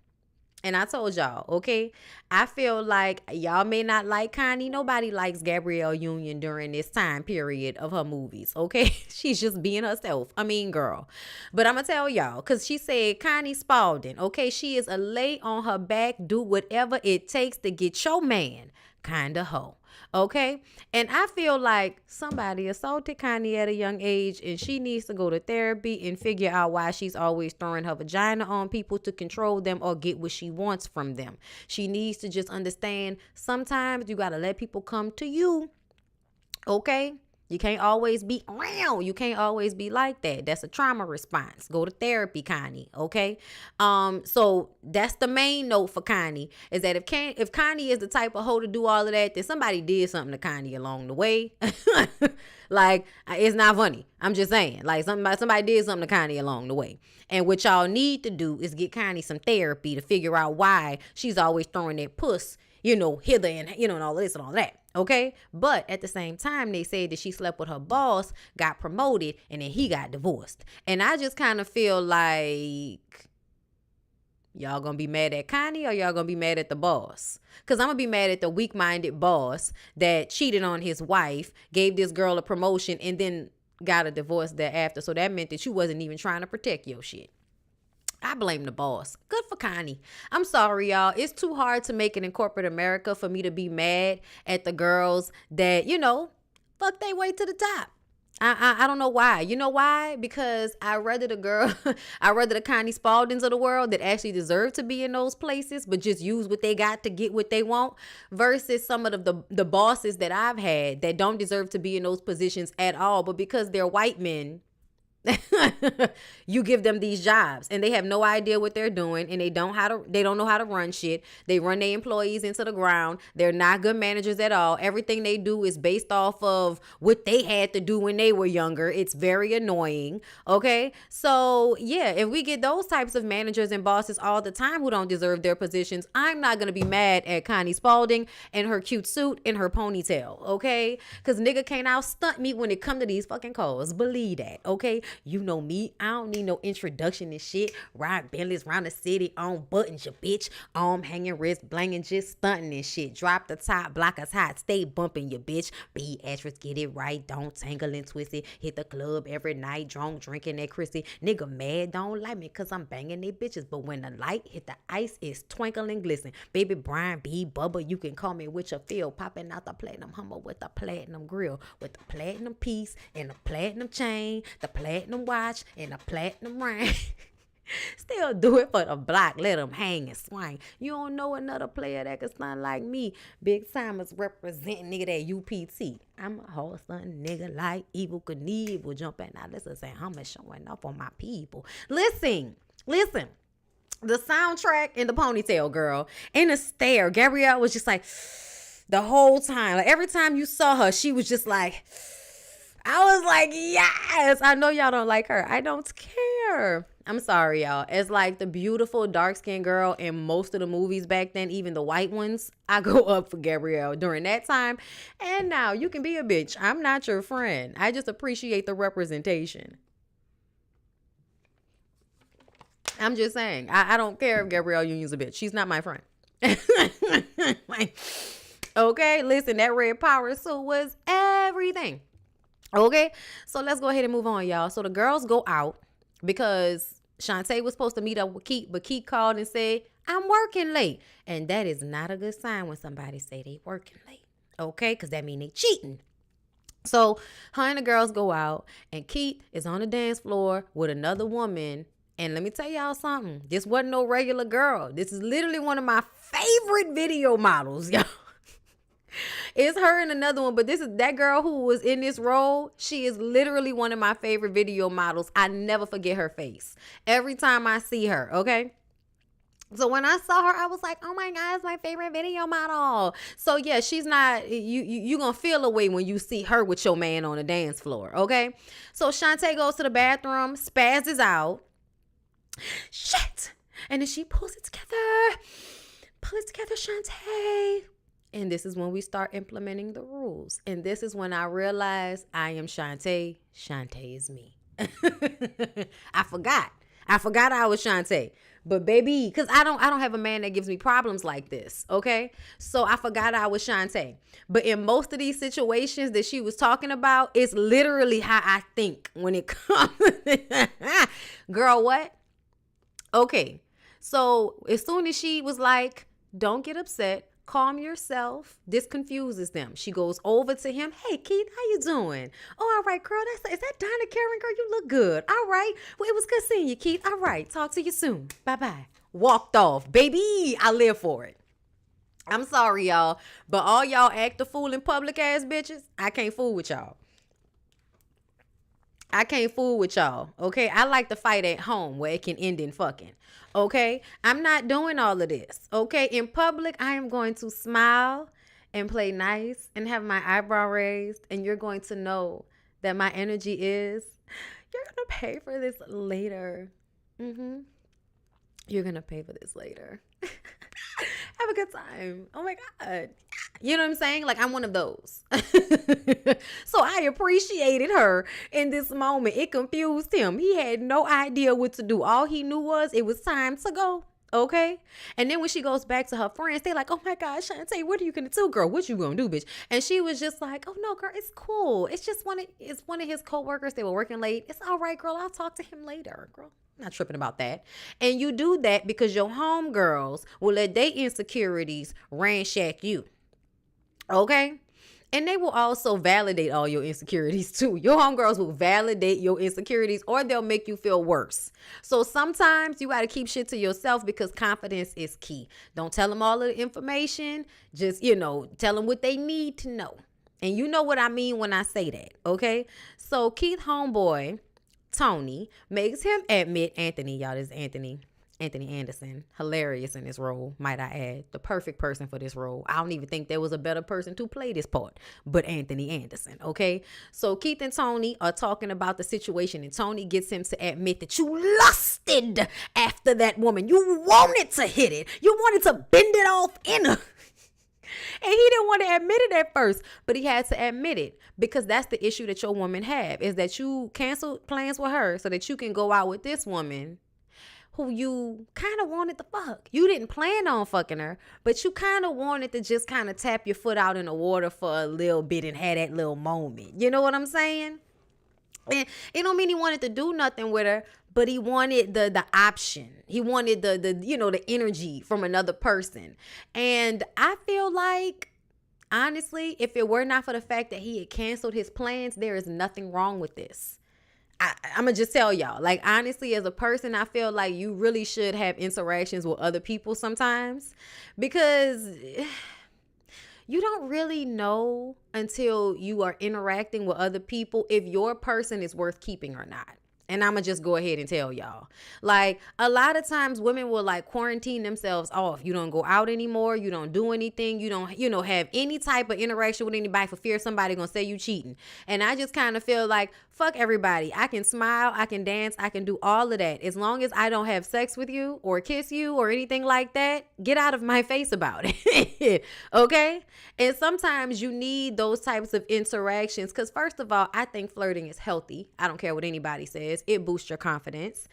And I told y'all, okay, I feel like y'all may not like Connie. Nobody likes Gabrielle Union during this time period of her movies, okay? She's just being herself. I mean, girl. But I'm going to tell y'all, because she said Connie Spaulding, okay? She is a lay on her back, do whatever it takes to get your man kind of hoe. Okay. And I feel like somebody assaulted Connie at a young age, and she needs to go to therapy and figure out why she's always throwing her vagina on people to control them or get what she wants from them. She needs to just understand sometimes you got to let people come to you. Okay. You can't always be around. You can't always be like that. That's a trauma response. Go to therapy, Connie. Okay. So that's the main note for Connie, is that if Connie is the type of hoe to do all of that, then somebody did something to Connie along the way. Like, it's not funny. I'm just saying, like, somebody did something to Connie along the way. And what y'all need to do is get Connie some therapy to figure out why she's always throwing that puss, hither and, and all this and all that. Okay. But at the same time, they said that she slept with her boss, got promoted, and then he got divorced. And I just kind of feel like y'all gonna be mad at Connie, or y'all gonna be mad at the boss? Because I'm gonna be mad at the weak-minded boss that cheated on his wife, gave this girl a promotion, and then got a divorce thereafter. So that meant that you wasn't even trying to protect your shit. I blame the boss. Good for Connie. I'm sorry, y'all. It's too hard to make it in corporate America for me to be mad at the girls that, fuck they way to the top. I don't know why. You know why? Because I rather the Connie Spauldings of the world that actually deserve to be in those places, but just use what they got to get what they want, versus some of the bosses that I've had that don't deserve to be in those positions at all, but because they're white men, you give them these jobs and they have no idea what they're doing, and they don't know how to run shit. They run their employees into the ground. They're not good managers at all. Everything they do is based off of what they had to do when they were younger. It's very annoying. Okay. So yeah, if we get those types of managers and bosses all the time who don't deserve their positions, I'm not going to be mad at Connie Spaulding and her cute suit and her ponytail. Okay. Cause nigga can't out stunt me when it come to these fucking calls. Believe that. Okay. You know me. I don't need no introduction and shit. Ride Bentleys around the city on buttons, your bitch. Arm hanging, wrist blanging, just stunting and shit. Drop the top, block us hot. Stay bumping, your bitch. Be actress, get it right. Don't tangle and twist it. Hit the club every night, drunk, drinking that Chrissy. Nigga mad, don't like me cause I'm banging they bitches. But when the light hit the ice, it's twinkling, glisten. Baby Brian B. Bubba, you can call me with your feel. Popping out the platinum Hummer with the platinum grill. With the platinum piece and the platinum chain. The platinum watch and a platinum ring. Still do it for the block. Let them hang and swing. You don't know another player that can stunt like me. Big Timers representing nigga that UPT. I'm a whole stunt nigga like Evil Knievel jumping out. Listen, saying I'm showing up on my people. Listen. The soundtrack in the ponytail, girl, in a stare. Gabrielle was just like the whole time. Like every time you saw her, she was just like, I was like, yes. I know y'all don't like her. I don't care. I'm sorry, y'all. As like the beautiful dark-skinned girl in most of the movies back then, even the white ones, I go up for Gabrielle during that time. And now you can be a bitch. I'm not your friend. I just appreciate the representation. I'm just saying. I don't care if Gabrielle Union's a bitch. She's not my friend. Okay, listen, that red power suit was everything. Okay, so let's go ahead and move on, y'all. So the girls go out because Shantae was supposed to meet up with Keith, but Keith called and said, I'm working late. And that is not a good sign when somebody say they working late. Okay, because that means they cheating. So her and the girls go out, and Keith is on the dance floor with another woman. And let me tell y'all something. This wasn't no regular girl. This is literally one of my favorite video models, y'all. It's her and another one, but this is that girl who was in this role. She is literally one of my favorite video models. I never forget her face every time I see her, okay? So when I saw her, I was like, oh my God, it's my favorite video model. So yeah, she's not, you gonna feel a way when you see her with your man on the dance floor, okay? So Shantae goes to the bathroom, spazzes out. Shit! And then she pulls it together. Pull it together, Shantae. And this is when we start implementing the rules. And this is when I realized I am Shantae. Shantae is me. I forgot I was Shantae. But baby, because I don't have a man that gives me problems like this, okay? So I forgot I was Shantae. But in most of these situations that she was talking about, it's literally how I think when it comes. Girl, what? Okay. So as soon as she was like, don't get upset, calm yourself. This confuses them. She goes over to him. Hey, Keith, how you doing? Oh, all right, girl. Is that Donna Karen, girl? You look good. All right. Well, it was good seeing you, Keith. All right. Talk to you soon. Bye-bye. Walked off. Baby, I live for it. I'm sorry, y'all. But all y'all act the fool in public ass bitches, I can't fool with y'all. I can't fool with y'all, okay? I like to fight at home where it can end in fucking, okay? I'm not doing all of this, okay? In public, I am going to smile and play nice and have my eyebrow raised, and you're going to know that my energy is, you're going to pay for this later. You're going to pay for this later. Have a good time. Oh my God. You know what I'm saying? Like, I'm one of those. So I appreciated her in this moment. It confused him. He had no idea what to do. All he knew was it was time to go. Okay? And then when she goes back to her friends, they like, oh my God, Shantae, what are you going to do, girl? What you going to do, bitch? And she was just like, oh no, girl, it's cool. It's just one of his coworkers. They were working late. It's all right, girl. I'll talk to him later, girl. Not tripping about that. And you do that because your homegirls will let their insecurities ransack you. Okay? And they will also validate all your insecurities too. Your homegirls will validate your insecurities, or they'll make you feel worse. So sometimes you got to keep shit to yourself because confidence is key. Don't tell them all of the information. Just, tell them what they need to know. And you know what I mean when I say that. Okay? So Keith homeboy Tony makes him admit Anthony. Y'all, this is Anthony Anderson. Hilarious in this role, might I add. The perfect person for this role. I don't even think there was a better person to play this part but Anthony Anderson, okay? So Keith and Tony are talking about the situation, and Tony gets him to admit that you lusted after that woman. You wanted to hit it. You wanted to bend it off in her. And he didn't want to admit it at first, but he had to admit it because that's the issue that your woman have, is that you canceled plans with her so that you can go out with this woman who you kind of wanted to fuck. You didn't plan on fucking her, but you kind of wanted to just kind of tap your foot out in the water for a little bit and have that little moment. You know what I'm saying? And it don't mean he wanted to do nothing with her, but he wanted the option. He wanted the energy from another person. And I feel like, honestly, if it were not for the fact that he had canceled his plans, there is nothing wrong with this. I'm going to just tell y'all, like, honestly, as a person, I feel like you really should have interactions with other people sometimes, because you don't really know until you are interacting with other people if your person is worth keeping or not. And I'm going to just go ahead and tell y'all. Like, a lot of times women will like quarantine themselves off. You don't go out anymore. You don't do anything. You don't, have any type of interaction with anybody for fear somebody going to say you cheating. And I just kind of feel like, fuck everybody. I can smile. I can dance. I can do all of that. As long as I don't have sex with you or kiss you or anything like that, get out of my face about it. Okay? And sometimes you need those types of interactions because, first of all, I think flirting is healthy. I don't care what anybody says. It boosts your confidence.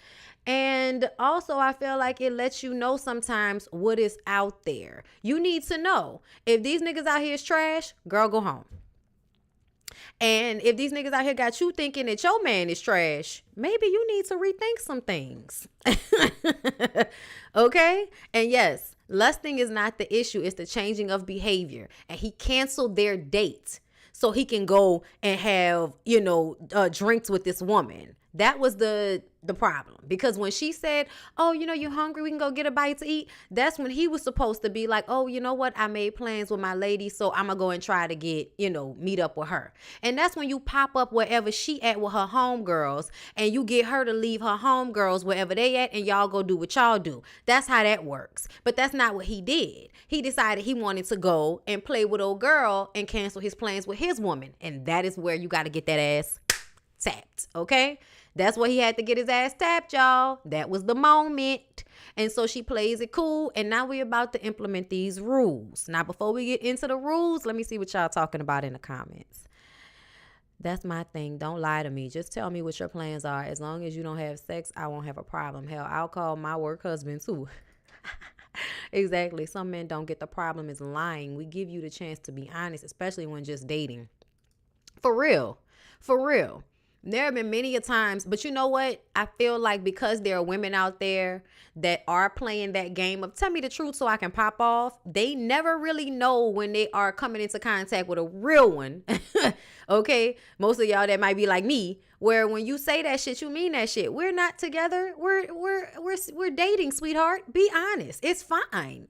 And also, I feel like it lets you know sometimes what is out there. You need to know. If these niggas out here is trash, girl, go home. And if these niggas out here got you thinking that your man is trash, maybe you need to rethink some things. Okay? And yes, lusting is not the issue. It's the changing of behavior. And he canceled their date. so he can go and have, drinks with this woman. That was the problem. Because when she said, oh, you hungry, we can go get a bite to eat, that's when he was supposed to be like, oh, you know what, I made plans with my lady, so I'm gonna go and try to get, meet up with her. And that's when you pop up wherever she at with her homegirls, and you get her to leave her homegirls wherever they at, and y'all go do what y'all do. That's how that works. But that's not what he did. He decided he wanted to go and play with old girl and cancel his plans with his woman. And that is where you got to get that ass tapped, okay? That's where he had to get his ass tapped, y'all. That was the moment. And so she plays it cool. And now we're about to implement these rules. Now, before we get into the rules, let me see what y'all talking about in the comments. That's my thing. Don't lie to me. Just tell me what your plans are. As long as you don't have sex, I won't have a problem. Hell, I'll call my work husband too. Exactly. Some men don't get the problem is lying. We give you the chance to be honest, especially when just dating. For real. For real. There have been many a times, but you know what? I feel like because there are women out there that are playing that game of tell me the truth so I can pop off, they never really know when they are coming into contact with a real one. Okay? Most of y'all that might be like me, where when you say that shit, you mean that shit. We're not together. We're dating, sweetheart. Be honest. It's fine.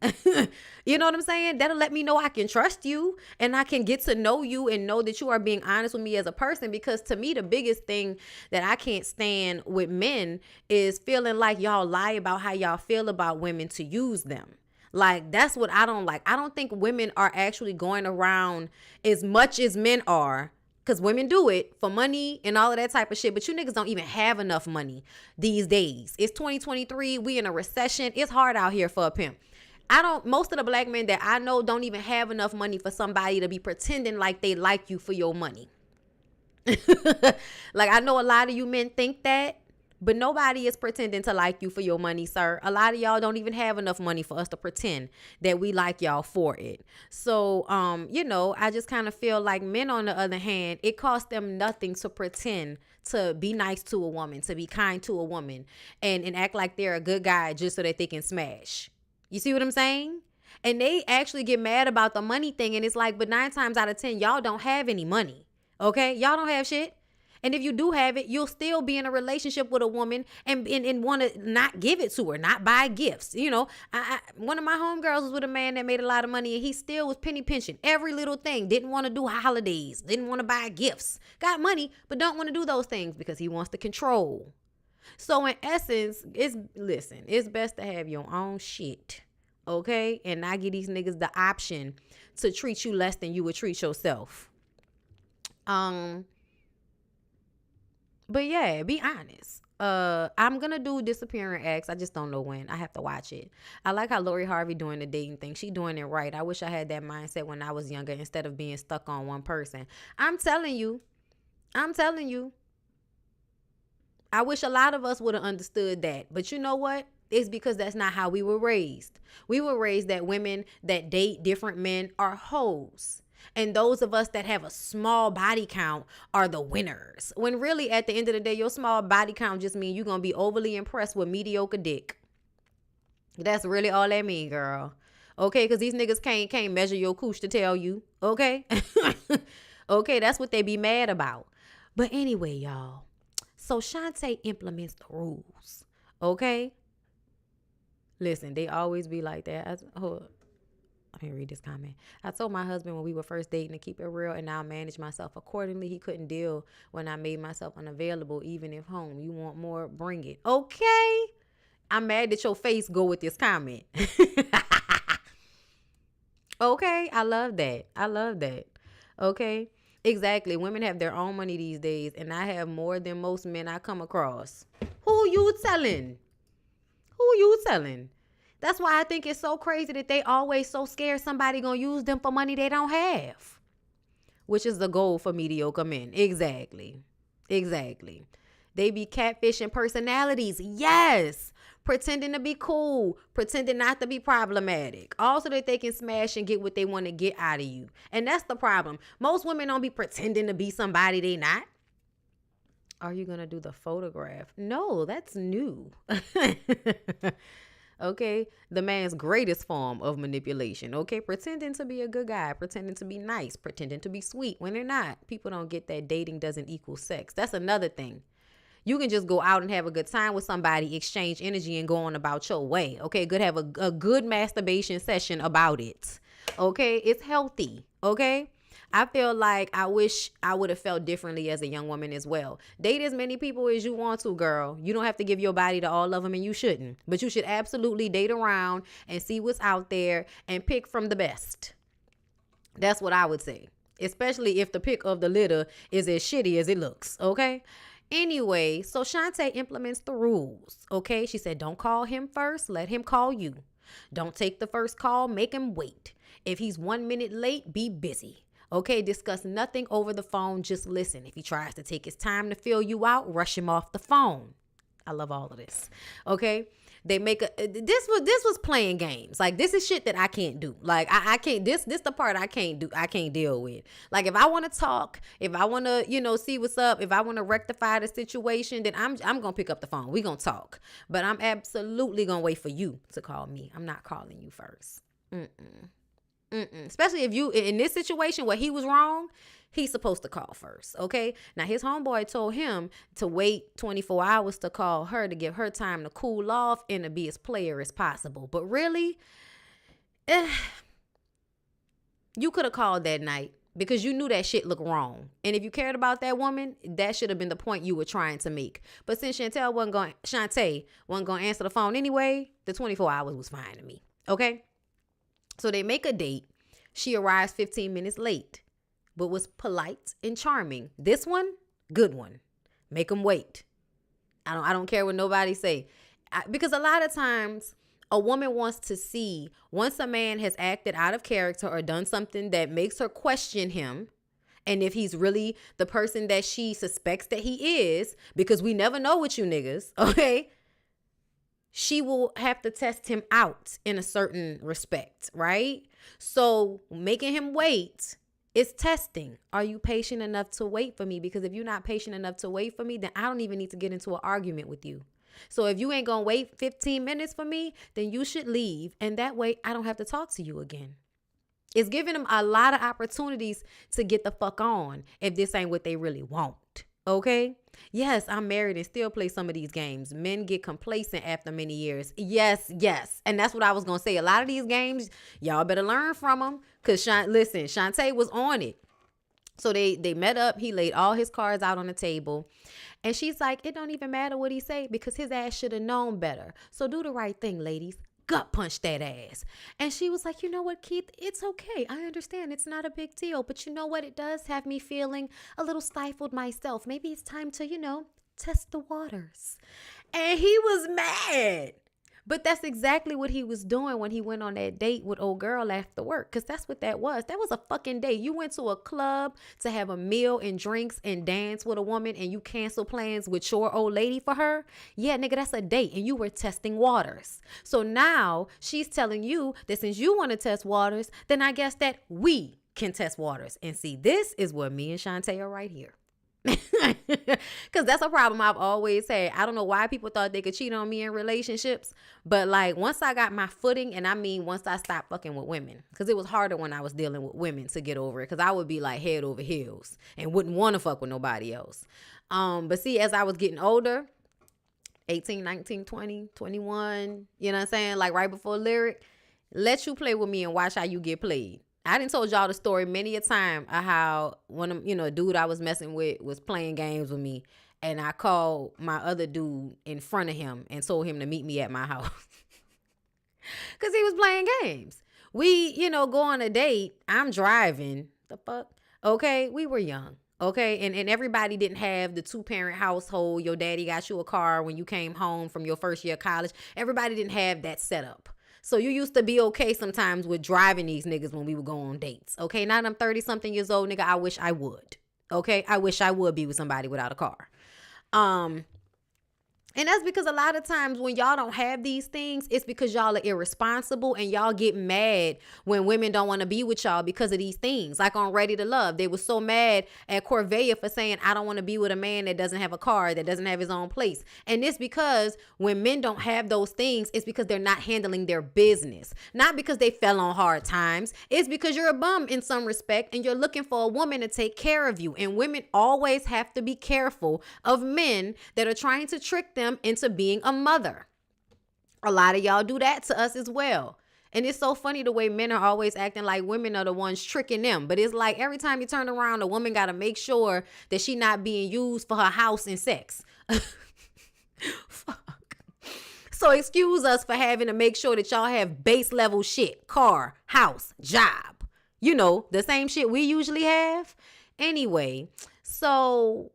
You know what I'm saying? That'll let me know I can trust you and I can get to know you and know that you are being honest with me as a person. Because to me, the biggest thing that I can't stand with men is feeling like y'all lie about how y'all feel about women to use them. Like, that's what I don't like. I don't think women are actually going around as much as men are. Because women do it for money and all of that type of shit. But you niggas don't even have enough money these days. It's 2023. We in a recession. It's hard out here for a pimp. Most of the black men that I know don't even have enough money for somebody to be pretending like they like you for your money. Like, I know a lot of you men think that. But nobody is pretending to like you for your money, sir. A lot of y'all don't even have enough money for us to pretend that we like y'all for it. So, I just kind of feel like men, on the other hand, it costs them nothing to pretend to be nice to a woman, to be kind to a woman, and act like they're a good guy just so that they can smash. You see what I'm saying? And they actually get mad about the money thing. And it's like, but 9 times out of 10, y'all don't have any money. Okay? Y'all don't have shit. And if you do have it, you'll still be in a relationship with a woman and want to not give it to her, not buy gifts. One of my homegirls was with a man that made a lot of money, and he still was penny pinching every little thing. Didn't want to do holidays, didn't want to buy gifts. Got money, but don't want to do those things because he wants to control. So in essence, it's best to have your own shit, okay? And not give these niggas the option to treat you less than you would treat yourself. But yeah, be honest. I'm gonna do Disappearing Acts. I just don't know when. I have to watch it. I like how Lori Harvey doing the dating thing. She doing it right. I wish I had that mindset when I was younger instead of being stuck on one person. I'm telling you. I wish a lot of us would have understood that. But you know what? It's because that's not how we were raised. We were raised that women that date different men are hoes. And those of us that have a small body count are the winners. When really, at the end of the day, your small body count just means you're going to be overly impressed with mediocre dick. That's really all that mean, girl. Okay, because these niggas can't measure your cooch to tell you. Okay? Okay, that's what they be mad about. But anyway, y'all. So Shantae implements the rules. Okay? Listen, they always be like that. Let me read this comment. I told my husband when we were first dating to keep it real, and now I manage myself accordingly. He couldn't deal when I made myself unavailable, even if home. You want more? Bring it. Okay. I'm mad that your face go with this comment. Okay. I love that. Okay. Exactly. Women have their own money these days, and I have more than most men I come across. Who you telling? That's why I think it's so crazy that they always so scared somebody gonna use them for money they don't have. Which is the goal for mediocre men. Exactly. They be catfishing personalities. Yes. Pretending to be cool. Pretending not to be problematic. Also that they can smash and get what they want to get out of you. And that's the problem. Most women don't be pretending to be somebody they not. Are you gonna do the photograph? No, that's new. Okay, the man's greatest form of manipulation. Okay, pretending to be a good guy, pretending to be nice, pretending to be sweet when they're not. People don't get that dating doesn't equal sex. That's another thing. You can just go out and have a good time with somebody, exchange energy, and go on about your way. Okay, have a good masturbation session about it. Okay, it's healthy. Okay, I feel like I wish I would have felt differently as a young woman as well. Date as many people as you want to, girl. You don't have to give your body to all of them, and you shouldn't. But you should absolutely date around and see what's out there and pick from the best. That's what I would say, especially if the pick of the litter is as shitty as it looks. Okay. Anyway, so Shantae implements the rules, okay? She said, don't call him first, let him call you. Don't take the first call, make him wait. If he's 1 minute late, be busy. Okay, discuss nothing over the phone, just listen. If he tries to take his time to fill you out, rush him off the phone. I love all of this, okay? They make this was playing games. Like, this is shit that I can't do. Like, I can't, this the part I can't do. I can't deal with. Like, if I want to talk, if I want to, see what's up, if I want to rectify the situation, then I'm going to pick up the phone. We going to talk. But I'm absolutely going to wait for you to call me. I'm not calling you first. Especially if you, in this situation where he was wrong, he's supposed to call first, okay? Now, his homeboy told him to wait 24 hours to call her to give her time to cool off and to be as player as possible. But really, you could have called that night because you knew that shit looked wrong. And if you cared about that woman, that should have been the point you were trying to make. But since Shantae wasn't going to answer the phone anyway, the 24 hours was fine to me, okay? So they make a date. She arrives 15 minutes late, but was polite and charming. This one, good one. Make them wait. I don't care what nobody say. Because a lot of times a woman wants to see, once a man has acted out of character or done something that makes her question him, and if he's really the person that she suspects that he is, because we never know with you niggas, okay? She will have to test him out in a certain respect, right? So making him wait is testing. Are you patient enough to wait for me? Because if you're not patient enough to wait for me, then I don't even need to get into an argument with you. So if you ain't going to wait 15 minutes for me, then you should leave. And that way I don't have to talk to you again. It's giving them a lot of opportunities to get the fuck on if this ain't what they really want. Okay? Yes, I'm married and still play some of these games. Men get complacent after many years. Yes. And that's what I was going to say. A lot of these games, y'all better learn from them. Because, listen, Shantae was on it. So they met up. He laid all his cards out on the table. And she's like, it don't even matter what he say because his ass should have known better. So do the right thing, ladies. Gut punch that ass. And she was like, you know what, Keith, it's okay. I understand it's not a big deal. But you know what? It does have me feeling a little stifled myself. Maybe it's time to, test the waters. And he was mad. But that's exactly what he was doing when he went on that date with old girl after work. Because that's what that was. That was a fucking date. You went to a club to have a meal and drinks and dance with a woman and you cancel plans with your old lady for her. Yeah, nigga, that's a date. And you were testing waters. So now she's telling you that since you want to test waters, then I guess that we can test waters. And see, this is where me and Shantae are right here. Because that's a problem I've always had. I don't know why people thought they could cheat on me in relationships, but like once I got my footing, and I mean once I stopped fucking with women, because it was harder when I was dealing with women to get over it, because I would be like head over heels and wouldn't want to fuck with nobody else. But see, as I was getting older, 18, 19, 20, 21, you know what I'm saying, like right before Lyric, let you play with me and watch how you get played. I done told y'all the story many a time of how one of, a dude I was messing with was playing games with me, and I called my other dude in front of him and told him to meet me at my house because he was playing games. We, go on a date. I'm driving. The fuck? Okay, we were young. Okay, and everybody didn't have the 2-parent household. Your daddy got you a car when you came home from your first year of college. Everybody didn't have that setup. So you used to be okay sometimes with driving these niggas when we would go on dates. Okay, now that I'm 30-something years old, nigga, I wish I would. Okay, I wish I would be with somebody without a car. And that's because a lot of times when y'all don't have these things, it's because y'all are irresponsible and y'all get mad when women don't want to be with y'all because of these things. Like on Ready to Love, they were so mad at Corvea for saying, I don't want to be with a man that doesn't have a car, that doesn't have his own place. And it's because when men don't have those things, it's because they're not handling their business. Not because they fell on hard times. It's because you're a bum in some respect and you're looking for a woman to take care of you. And women always have to be careful of men that are trying to trick them into being a mother. A lot of y'all do that to us as well. And it's so funny the way men are always acting like women are the ones tricking them. But it's like every time you turn around, a woman got to make sure that she not being used for her house and sex. Fuck. So excuse us for having to make sure that y'all have base level shit. Car, house, job. You know, the same shit we usually have. Anyway, so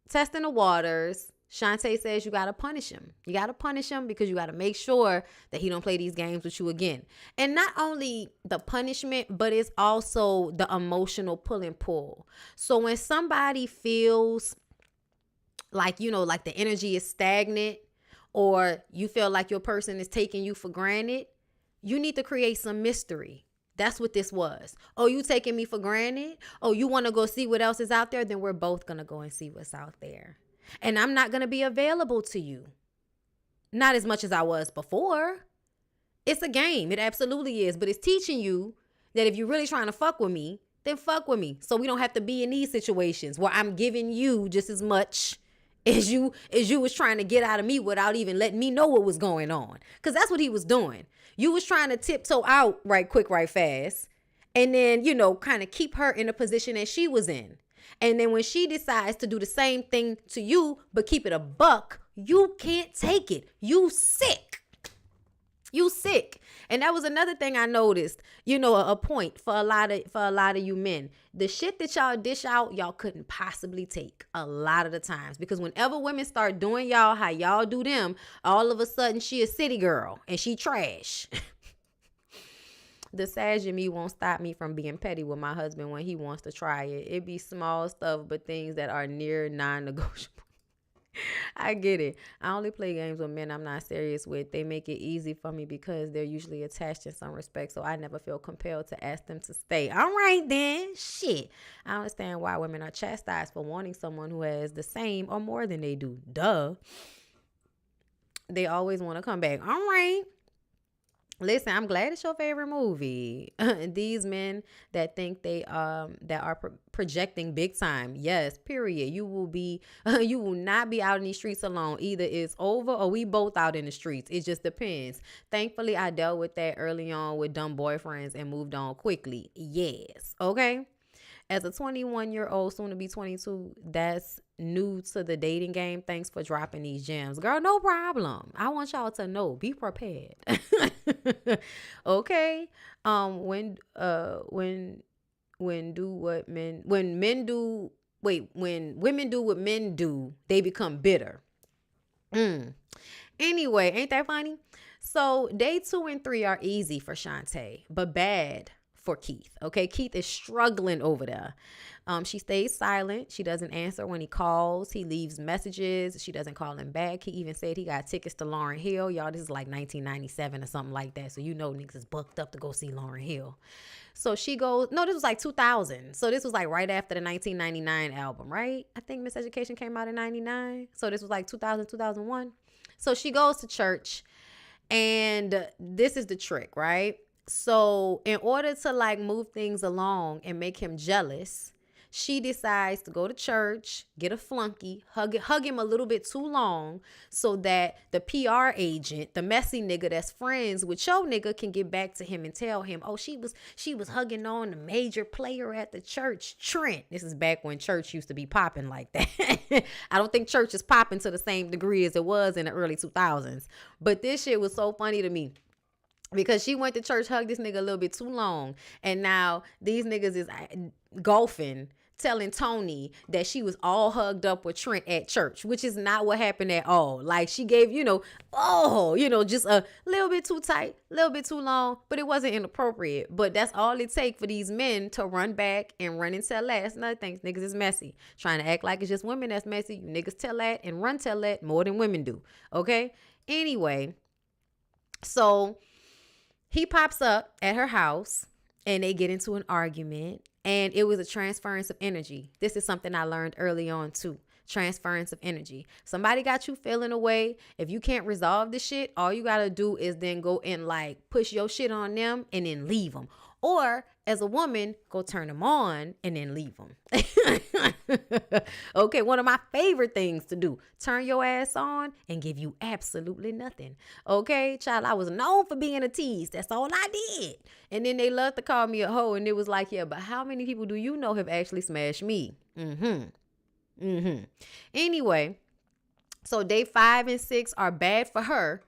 testing the waters. Shantae says you got to punish him. You got to punish him because you got to make sure that he don't play these games with you again. And not only the punishment, but it's also the emotional pull and pull. So when somebody feels like, you know, like the energy is stagnant or you feel like your person is taking you for granted, you need to create some mystery. That's what this was. Oh, you taking me for granted? Oh, you want to go see what else is out there? Then we're both going to go and see what's out there. And I'm not going to be available to you. Not as much as I was before. It's a game. It absolutely is. But it's teaching you that if you're really trying to fuck with me, then fuck with me. So we don't have to be in these situations where I'm giving you just as much as you was trying to get out of me without even letting me know what was going on. Because that's what he was doing. You was trying to tiptoe out right quick, right fast. And then, you know, kind of keep her in a position that she was in. And then when she decides to do the same thing to you, but keep it a buck, you can't take it. You sick. You sick. And that was another thing I noticed, you know, a point for a lot of you men. The shit that y'all dish out, y'all couldn't possibly take a lot of the times. Because whenever women start doing y'all how y'all do them, all of a sudden she a city girl and she trash. The Sag in me won't stop me from being petty with my husband when he wants to try it. It be small stuff, but things that are near non-negotiable. I get it. I only play games with men I'm not serious with. They make it easy for me because they're usually attached in some respect, so I never feel compelled to ask them to stay. All right then. Shit. I understand why women are chastised for wanting someone who has the same or more than they do. Duh. They always want to come back. All right. Listen, I'm glad it's your favorite movie. These men that think they that are projecting big time. Yes, period. You will be you will not be out in these streets alone. Either it's over or we both out in the streets. It just depends. Thankfully, I dealt with that early on with dumb boyfriends and moved on quickly. Yes. Okay. As a 21-year-old, soon to be 22, that's new to the dating game. Thanks for dropping these gems. Girl, no problem. I want y'all to know. Be prepared. Okay? When women do what men do, they become bitter. Anyway, ain't that funny? So day 2 and 3 are easy for Shantae, but bad for Keith. Okay, Keith is struggling over there. She stays silent. She doesn't answer when he calls. He leaves messages. She doesn't call him back. He even said he got tickets to Lauryn Hill. Y'all, this is like 1997 or something like that. So you know niggas is booked up to go see Lauryn Hill. So she goes, no, this was like 2000. So this was like right after the 1999 album, right? I think Miseducation came out in 99. So this was like 2000, 2001. So she goes to church and this is the trick, right? So in order to like move things along and make him jealous, she decides to go to church, get a flunky, hug him a little bit too long so that the PR agent, the messy nigga that's friends with your nigga, can get back to him and tell him, oh, she was hugging on the major player at the church, Trent. This is back when church used to be popping like that. I don't think church is popping to the same degree as it was in the early 2000s. But this shit was so funny to me. Because she went to church, hugged this nigga a little bit too long. And now these niggas is golfing telling Tony that she was all hugged up with Trent at church, which is not what happened at all. Like, she gave, just a little bit too tight, a little bit too long, but it wasn't inappropriate. But that's all it takes for these men to run back and run and tell that. That's another thing. Niggas is messy. Trying to act like it's just women that's messy. You niggas tell that and run tell that more than women do. Okay? Anyway, so he pops up at her house and they get into an argument. And it was a transference of energy. This is something I learned early on too. Transference of energy. Somebody got you feeling away. If you can't resolve the shit, all you got to do is then go and like push your shit on them and then leave them. Or as a woman, go turn them on and then leave them. Okay, one of my favorite things to do. Turn your ass on and give you absolutely nothing. Okay, child, I was known for being a tease. That's all I did. And then they loved to call me a hoe. And it was like, yeah, but how many people do you know have actually smashed me? Anyway, so day 5 and 6 are bad for her.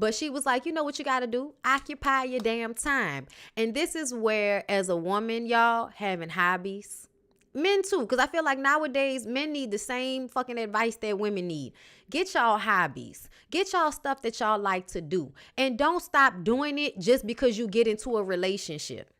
But she was like, you know what you got to do? Occupy your damn time. And this is where, as a woman, y'all, having hobbies, men too, because I feel like nowadays men need the same fucking advice that women need. Get y'all hobbies. Get y'all stuff that y'all like to do. And don't stop doing it just because you get into a relationship.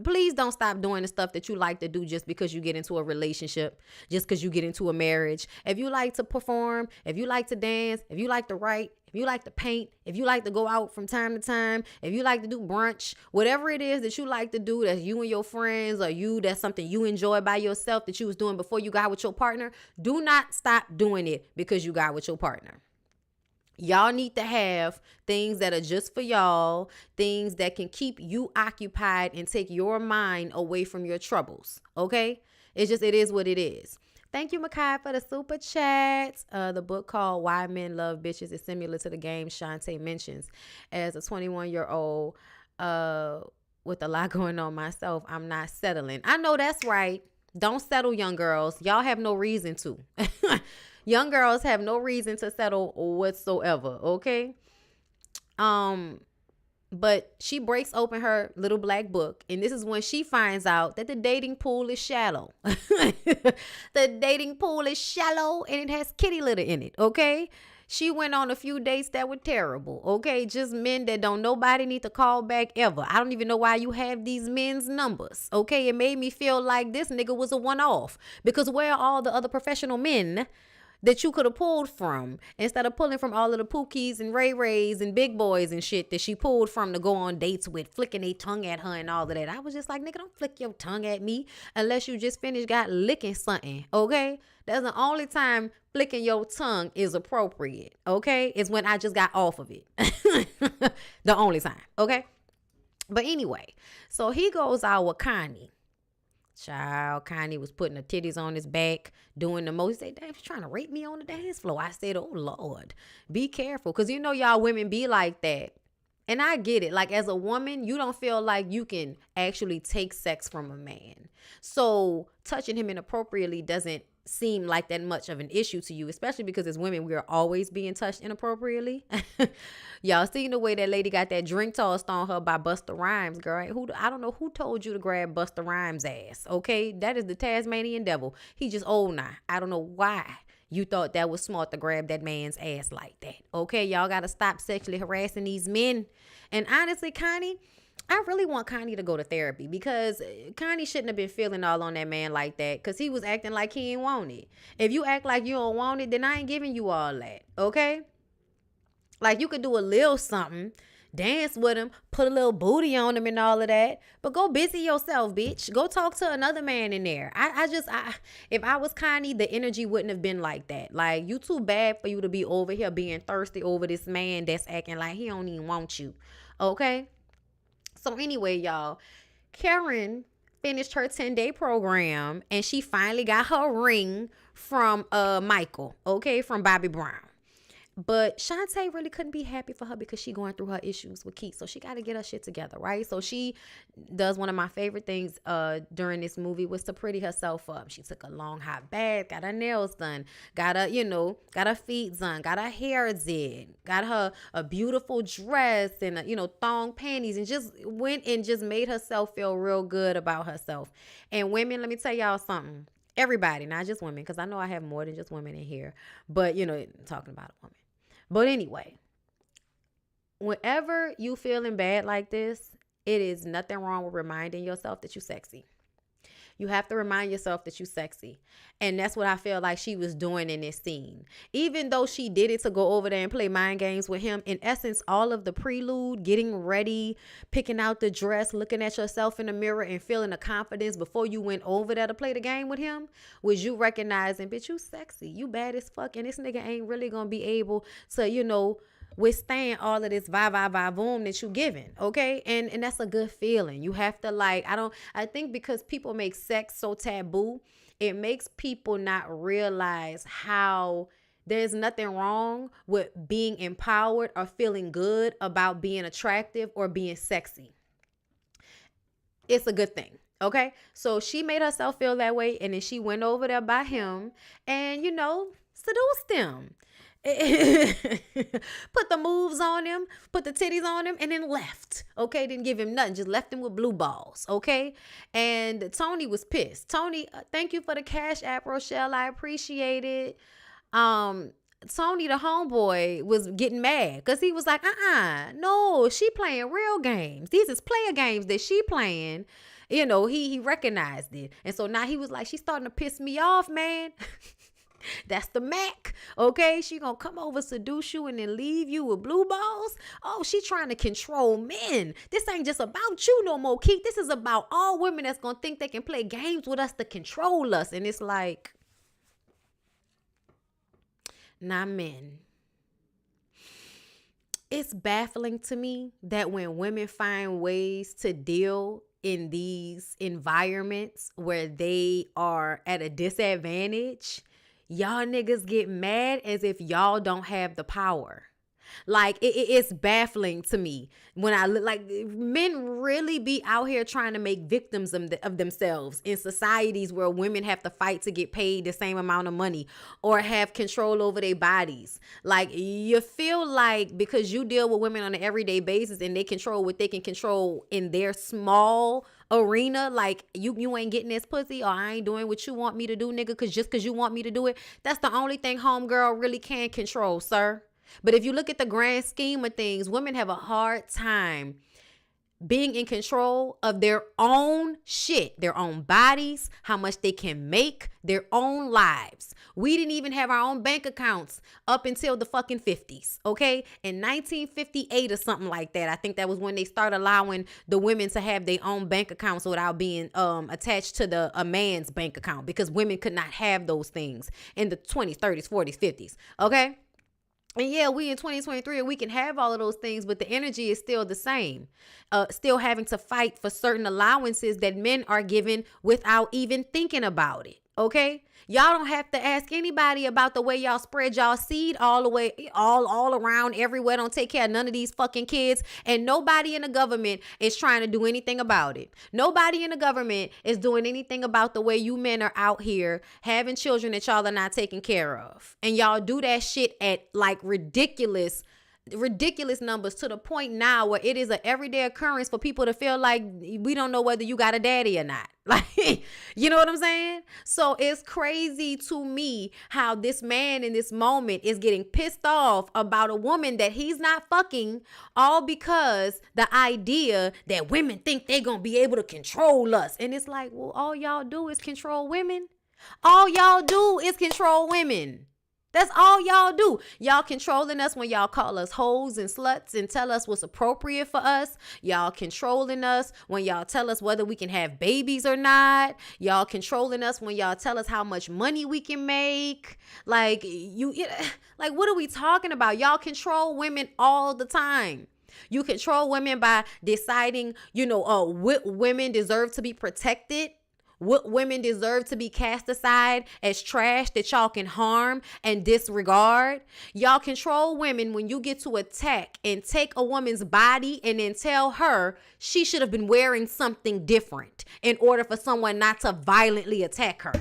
Please don't stop doing the stuff that you like to do just because you get into a relationship, just because you get into a marriage. If you like to perform, if you like to dance, if you like to write, if you like to paint, if you like to go out from time to time, if you like to do brunch, whatever it is that you like to do, that's you and your friends, or that's something you enjoy by yourself that you was doing before you got with your partner, do not stop doing it because you got with your partner. Y'all need to have things that are just for y'all, things that can keep you occupied and take your mind away from your troubles. Okay? It is what it is. Thank you, Makai, for the super chat. The book called Why Men Love Bitches is similar to the game Shantae mentions. As a 21-year-old with a lot going on myself, I'm not settling. I know that's right. Don't settle, young girls. Y'all have no reason to. Young girls have no reason to settle whatsoever, okay? But she breaks open her little black book, and this is when she finds out that the dating pool is shallow. The dating pool is shallow, and it has kitty litter in it, okay? She went on a few dates that were terrible, okay? Just men that don't nobody need to call back ever. I don't even know why you have these men's numbers, okay? It made me feel like this nigga was a one-off, because where are all the other professional men that you could have pulled from instead of pulling from all of the Pookies and Ray Rays and big boys and shit that she pulled from to go on dates with, flicking a tongue at her and all of that. I was just like, nigga, don't flick your tongue at me unless you just got licking something, okay? That's the only time flicking your tongue is appropriate, okay? It's when I just got off of it. The only time, okay? But anyway, so he goes out with Connie. Child, Connie was putting her titties on his back, doing the most. He said, damn, she's trying to rape me on the dance floor. I said, oh, Lord, be careful. Because you know y'all women be like that. And I get it. Like, as a woman, you don't feel like you can actually take sex from a man. So touching him inappropriately doesn't seem like that much of an issue to you, especially because as women, we are always being touched inappropriately. Y'all seen the way that lady got that drink tossed on her by Busta Rhymes, girl. I don't know who told you to grab Busta Rhymes' ass, okay? That is the Tasmanian devil. He just old now. I don't know why you thought that was smart to grab that man's ass like that, okay? Y'all got to stop sexually harassing these men. And honestly, Connie, I really want Connie to go to therapy, because Connie shouldn't have been feeling all on that man like that, because he was acting like he ain't want it. If you act like you don't want it, then I ain't giving you all that, okay? Like, you could do a little something, dance with him, put a little booty on him and all of that, but go busy yourself, bitch. Go talk to another man in there. If I was Connie, the energy wouldn't have been like that. Like, you too bad for you to be over here being thirsty over this man that's acting like he don't even want you, okay? So anyway, y'all, Karen finished her 10-day program, and she finally got her ring from Michael, okay, from Bobby Brown. But Shantae really couldn't be happy for her because she going through her issues with Keith. So she got to get her shit together, right? So she does one of my favorite things during this movie was to pretty herself up. She took a long hot bath, got her nails done, got her feet done, got her hair did, got her a beautiful dress and thong panties, and just went and just made herself feel real good about herself. And women, let me tell y'all something. Everybody, not just women, because I know I have more than just women in here, but talking about a woman. But anyway, whenever you feeling bad like this, it is nothing wrong with reminding yourself that you're sexy. You have to remind yourself that you're sexy. And that's what I feel like she was doing in this scene. Even though she did it to go over there and play mind games with him, in essence, all of the prelude, getting ready, picking out the dress, looking at yourself in the mirror and feeling the confidence before you went over there to play the game with him, was you recognizing, bitch, you sexy. You bad as fuck. And this nigga ain't really going to be able to, withstand all of this boom that you giving, okay? And that's a good feeling. You have to I think because people make sex so taboo, it makes people not realize how there's nothing wrong with being empowered or feeling good about being attractive or being sexy. It's a good thing. Okay, so she made herself feel that way, and then she went over there by him and seduced him. Put the moves on him, put the titties on him, and then left. Okay, didn't give him nothing, just left him with blue balls. Okay, and Tony was pissed. Tony, thank you for the cash app, Rochelle. I appreciate it. Tony, the homeboy, was getting mad because he was like, no, she playing real games. These is player games that she playing. He recognized it, and so now he was like, she's starting to piss me off, man. That's the Mac, okay? She gonna come over, seduce you, and then leave you with blue balls? Oh, she trying to control men. This ain't just about you no more, Keith. This is about all women that's gonna think they can play games with us to control us. And it's like, nah, men. It's baffling to me that when women find ways to deal in these environments where they are at a disadvantage, y'all niggas get mad as if y'all don't have the power. Like, it's baffling to me when I look like men really be out here trying to make victims of themselves in societies where women have to fight to get paid the same amount of money or have control over their bodies. Like, you feel like because you deal with women on an everyday basis and they control what they can control in their small arena, like you ain't getting this pussy, or I ain't doing what you want me to do, nigga, because you want me to do it. That's the only thing homegirl really can control, sir. But if you look at the grand scheme of things, women have a hard time being in control of their own shit, their own bodies, how much they can make, their own lives. We didn't even have our own bank accounts up until the fucking 50s, okay? In 1958 or something like that, I think that was when they started allowing the women to have their own bank accounts without being attached to a man's bank account, because women could not have those things in the 20s, 30s, 40s, 50s, okay? And yeah, we in 2023 and we can have all of those things, but the energy is still the same. Still having to fight for certain allowances that men are given without even thinking about it. Okay? Y'all don't have to ask anybody about the way y'all spread y'all seed all the way, all around everywhere. Don't take care of none of these fucking kids. And nobody in the government is trying to do anything about it. Nobody in the government is doing anything about the way you men are out here having children that y'all are not taking care of. And y'all do that shit at like ridiculous numbers, to the point now where it is an everyday occurrence for people to feel like we don't know whether you got a daddy or not. Like, you know what I'm saying? So it's crazy to me how this man in this moment is getting pissed off about a woman that he's not fucking, all because the idea that women think they're gonna be able to control us. And it's like, well, all y'all do is control women. All y'all do is control women. That's all y'all do. Y'all controlling us when y'all call us hoes and sluts and tell us what's appropriate for us. Y'all controlling us when y'all tell us whether we can have babies or not. Y'all controlling us when y'all tell us how much money we can make. Like, what are we talking about? Y'all control women all the time. You control women by deciding, what women deserve to be protected, women deserve to be cast aside as trash that y'all can harm and disregard. Y'all control women when you get to attack and take a woman's body and then tell her she should have been wearing something different in order for someone not to violently attack her.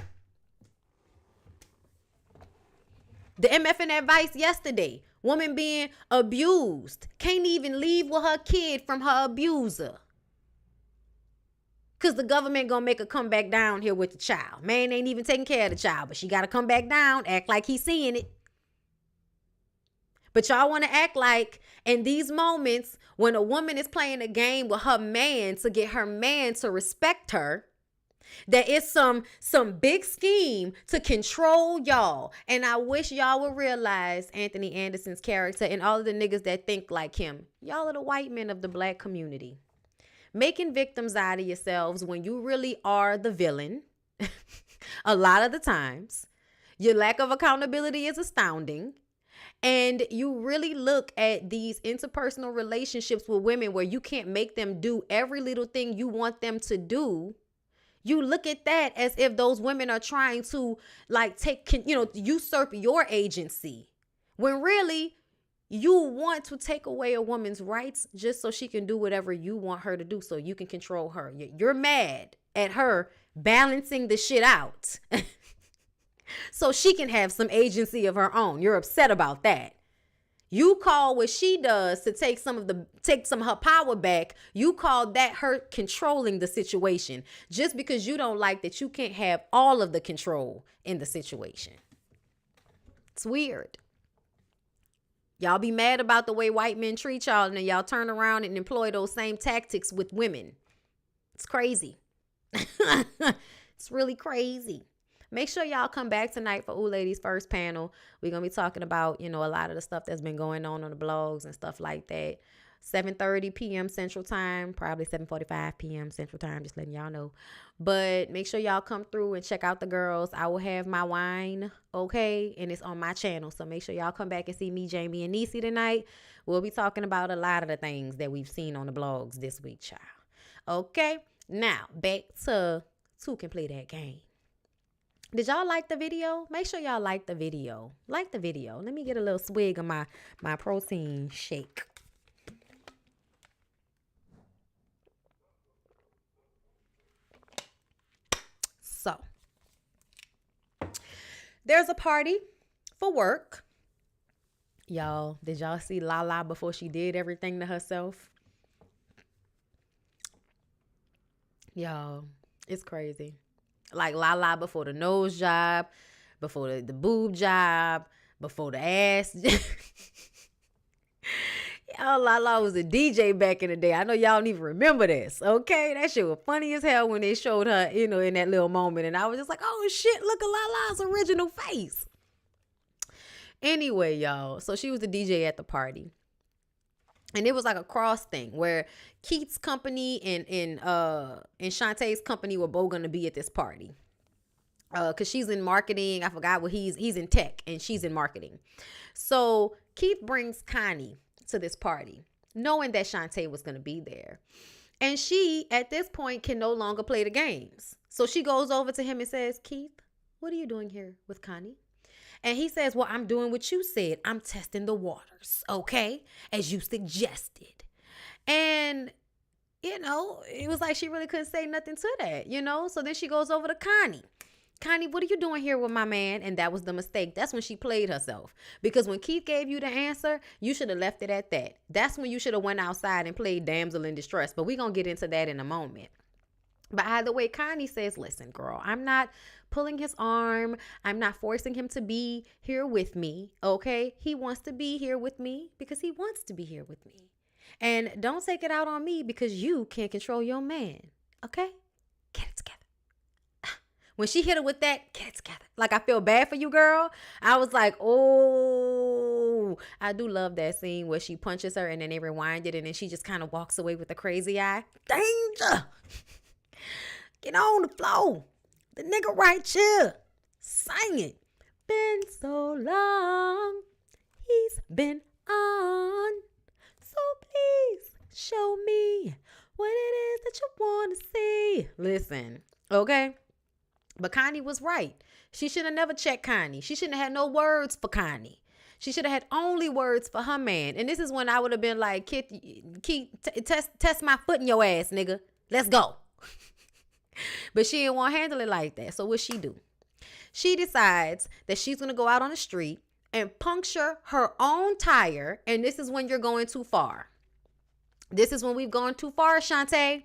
The MFN advice yesterday, woman being abused, can't even leave with her kid from her abuser. Because the government gonna make her come back down here with the child. Man ain't even taking care of the child, but she gotta come back down, act like he's seeing it. But y'all want to act like in these moments when a woman is playing a game with her man to get her man to respect her, there is some big scheme to control y'all. And I wish y'all would realize Anthony Anderson's character and all of the niggas that think like him. Y'all are the white men of the black community. Making victims out of yourselves when you really are the villain. A lot of the times. Your lack of accountability is astounding. And you really look at these interpersonal relationships with women where you can't make them do every little thing you want them to do. You look at that as if those women are trying to usurp your agency. When really you want to take away a woman's rights just so she can do whatever you want her to do so you can control her. You're mad at her balancing the shit out so she can have some agency of her own. You're upset about that. You call what she does to take some of her power back. You call that her controlling the situation just because you don't like that you can't have all of the control in the situation. It's weird. Y'all be mad about the way white men treat y'all, and then y'all turn around and employ those same tactics with women. It's crazy. It's really crazy. Make sure y'all come back tonight for Ooh Ladies First Panel. We're going to be talking about, a lot of the stuff that's been going on the blogs and stuff like that. 7:30 p.m. Central Time, probably 7:45 p.m. Central Time, just letting y'all know. But make sure y'all come through and check out the girls. I will have my wine, okay? And it's on my channel. So make sure y'all come back and see me, Jamie, and Niecy tonight. We'll be talking about a lot of the things that we've seen on the blogs this week, child. Okay? Now, back to Who Can Play That Game. Did y'all like the video? Make sure y'all like the video. Like the video. Let me get a little swig of my protein shake. So, there's a party for work. Y'all, did y'all see Lala before she did everything to herself? Y'all, it's crazy. Like Lala before the nose job, before the boob job, before the ass. Y'all, Lala was a DJ back in the day. I know y'all don't even remember this, okay? That shit was funny as hell when they showed her, in that little moment. And I was just like, oh, shit, look at Lala's original face. Anyway, y'all, so she was the DJ at the party. And it was like a cross thing where Keith's company and Shantae's company were both going to be at this party. Because she's in marketing. I forgot what he's in tech and she's in marketing. So Keith brings Connie to this party, knowing that Shantae was going to be there. And she, at this point, can no longer play the games. So she goes over to him and says, Keith, what are you doing here with Connie? And he says, well, I'm doing what you said. I'm testing the waters, okay? As you suggested. And, it was like she really couldn't say nothing to that, So then she goes over to Connie. Connie, what are you doing here with my man? And that was the mistake. That's when she played herself. Because when Keith gave you the answer, you should have left it at that. That's when you should have went outside and played damsel in distress. But we're going to get into that in a moment. But either way, Connie says, listen, girl, I'm not pulling his arm. I'm not forcing him to be here with me, okay? He wants to be here with me because he wants to be here with me. And don't take it out on me because you can't control your man, okay? Get it together. When she hit her with that, get it together. Like, I feel bad for you, girl. I was like, oh, I do love that scene where she punches her and then they rewind it and then she just kind of walks away with a crazy eye. Danger. Get on the floor. The nigga right here. Sing it. Been so long. He's been on. So please show me what it is that you want to see. Listen, okay? But Connie was right. She should have never checked Connie. She shouldn't have had no words for Connie. She should have had only words for her man. And this is when I would have been like, test my foot in your ass, nigga. Let's go. But she didn't want to handle it like that. So what she do? She decides that she's going to go out on the street and puncture her own tire. And this is when you're going too far. This is when we've gone too far, Shantae.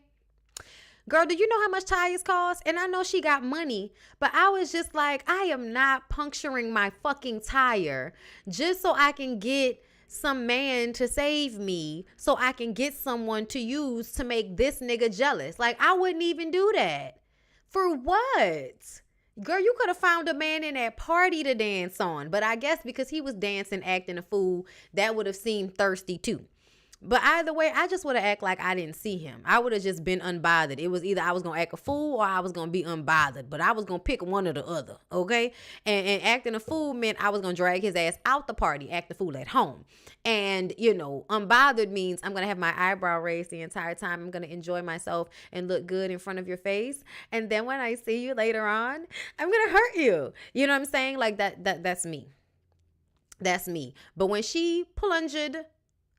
Girl, do you know how much tires cost? And I know she got money, but I was just like, I am not puncturing my fucking tire just so I can get some man to save me, so I can get someone to use to make this nigga jealous. Like, I wouldn't even do that. For what? Girl, you could have found a man in that party to dance on. But I guess because he was dancing, acting a fool, that would have seemed thirsty too. But either way, I just would have acted like I didn't see him. I would have just been unbothered. It was either I was going to act a fool or I was going to be unbothered. But I was going to pick one or the other, okay? And acting a fool meant I was going to drag his ass out the party, act a fool at home. And, you know, unbothered means I'm going to have my eyebrow raised the entire time. I'm going to enjoy myself and look good in front of your face. And then when I see you later on, I'm going to hurt you. You know what I'm saying? Like that's me. That's me. But when she plunged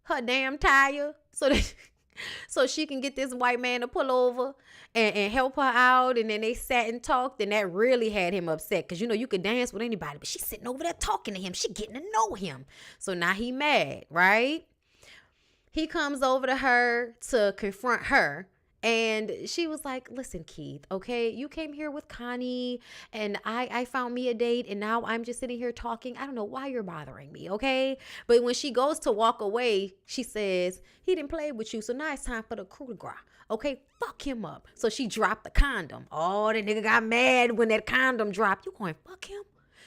her damn tire so she can get this white man to pull over and help her out, and then they sat and talked, and that really had him upset because, you know, you could dance with anybody, but she's sitting over there talking to him. She getting to know him. So now he mad, right? He comes over to her to confront her. And she was like, listen, Keith, okay, you came here with Connie and I found me a date and now I'm just sitting here talking. I don't know why you're bothering me, okay? But when she goes to walk away, she says, he didn't play with you, so now it's time for the coup de grace, okay? Fuck him up. So she dropped the condom. Oh, the nigga got mad when that condom dropped. You going, fuck him?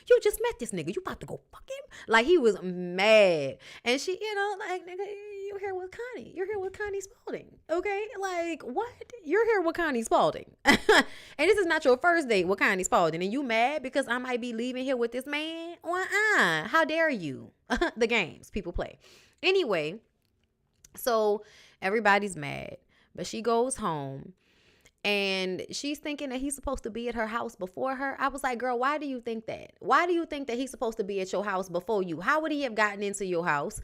You just met this nigga. You about to go fuck him? Like, he was mad. And she, you know, like, nigga, you're here with Connie. You're here with Connie Spalding. Okay? Like, what? You're here with Connie Spalding. And this is not your first date with Connie Spalding. And you mad because I might be leaving here with this man? How dare you? The games people play. Anyway, so everybody's mad. But she goes home. And she's thinking that he's supposed to be at her house before her. I was like, girl, why do you think that? Why do you think that he's supposed to be at your house before you? How would he have gotten into your house?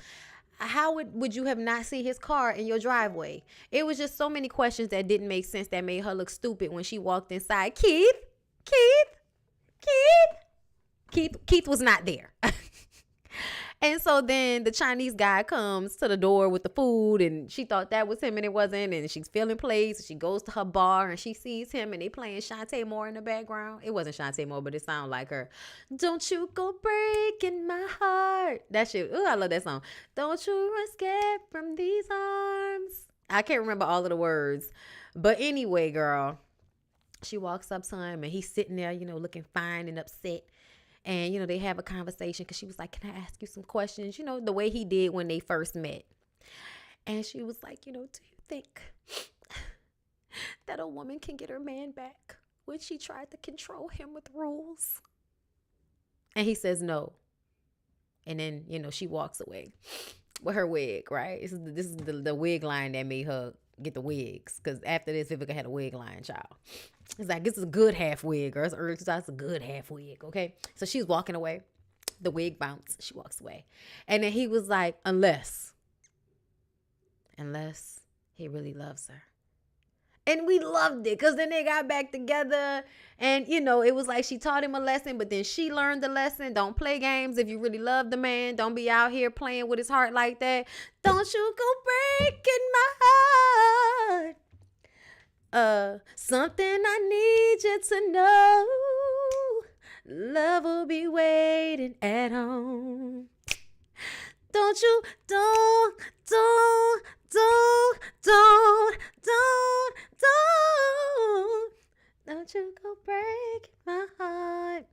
How would you have not seen his car in your driveway? It was just so many questions that didn't make sense that made her look stupid when she walked inside. Keith was not there. And so then the Chinese guy comes to the door with the food, and she thought that was him and it wasn't, and she's feeling plays. She goes to her bar and she sees him and they playing Shantae Moore in the background. It wasn't Shantae Moore, but it sounded like her. Don't you go breaking my heart. That shit. Ooh, I love that song. Don't you run scared from these arms. I can't remember all of the words. But anyway, girl, she walks up to him and he's sitting there, you know, looking fine and upset. And, you know, they have a conversation because she was like, can I ask you some questions? You know, the way he did when they first met. And she was like, you know, do you think that a woman can get her man back when she tried to control him with rules? And he says no. And then, you know, she walks away with her wig, right? This is the wig line that made her get the wigs. Because after this, Vivica had a wig line, child. It's like, this is a good half wig, girl. It's early 2000s, it's a good half wig, okay? So she's walking away. The wig bounced. She walks away. And then he was like, unless he really loves her. And we loved it because then they got back together. And, you know, it was like she taught him a lesson, but then she learned the lesson. Don't play games if you really love the man. Don't be out here playing with his heart like that. Don't you go breaking my heart. Something I need you to know. Love will be waiting at home. Don't you go break my heart.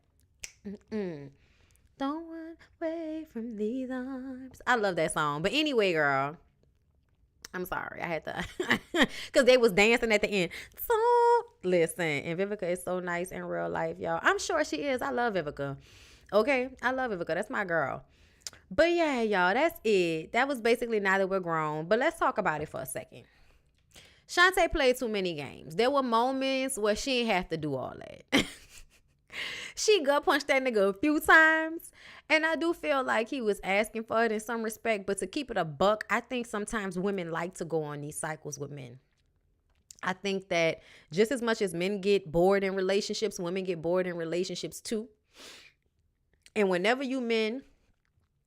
Don't run away from these arms. I love that song. But anyway, girl, I'm sorry. I had to, because they was dancing at the end. So, listen, and Vivica is so nice in real life, y'all. I'm sure she is. I love Vivica. Okay? I love Vivica. That's my girl. But yeah, y'all, that's it. That was basically Now That We're Grown. But let's talk about it for a second. Shantae played too many games. There were moments where she didn't have to do all that. She gut punched that nigga a few times. And I do feel like he was asking for it in some respect. But to keep it a buck, I think sometimes women like to go on these cycles with men. I think that just as much as men get bored in relationships, women get bored in relationships too. And whenever you men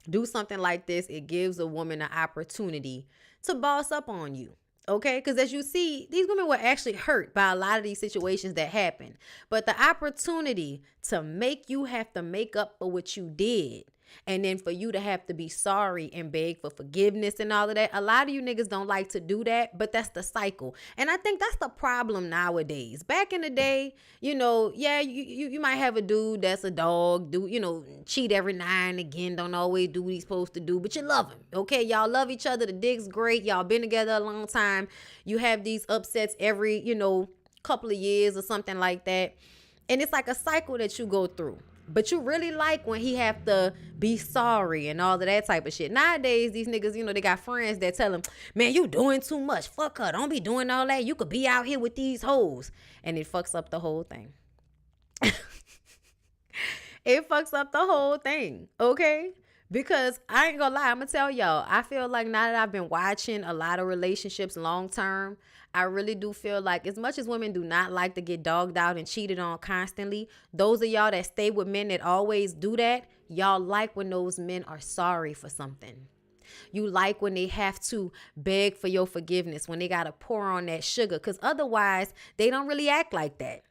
do something like this, it gives a woman an opportunity to boss up on you. Okay, because as you see, these women were actually hurt by a lot of these situations that happen. But the opportunity to make you have to make up for what you did, and then for you to have to be sorry and beg for forgiveness and all of that. A lot of you niggas don't like to do that, but that's the cycle. And I think that's the problem nowadays. Back in the day, yeah, you might have a dude that's a dog, cheat every now and again, don't always do what he's supposed to do, but you love him. Okay, y'all love each other. The dick's great. Y'all been together a long time. You have these upsets every, couple of years or something like that. And it's like a cycle that you go through. But you really like when he have to be sorry and all of that type of shit. Nowadays, these niggas, they got friends that tell them, man, you doing too much. Fuck her. Don't be doing all that. You could be out here with these hoes. And it fucks up the whole thing. It fucks up the whole thing. Okay? Because I ain't gonna lie, I'm gonna tell y'all, I feel like now that I've been watching a lot of relationships long term, I really do feel like as much as women do not like to get dogged out and cheated on constantly, those of y'all that stay with men that always do that, y'all like when those men are sorry for something. You like when they have to beg for your forgiveness, when they gotta pour on that sugar, because otherwise they don't really act like that.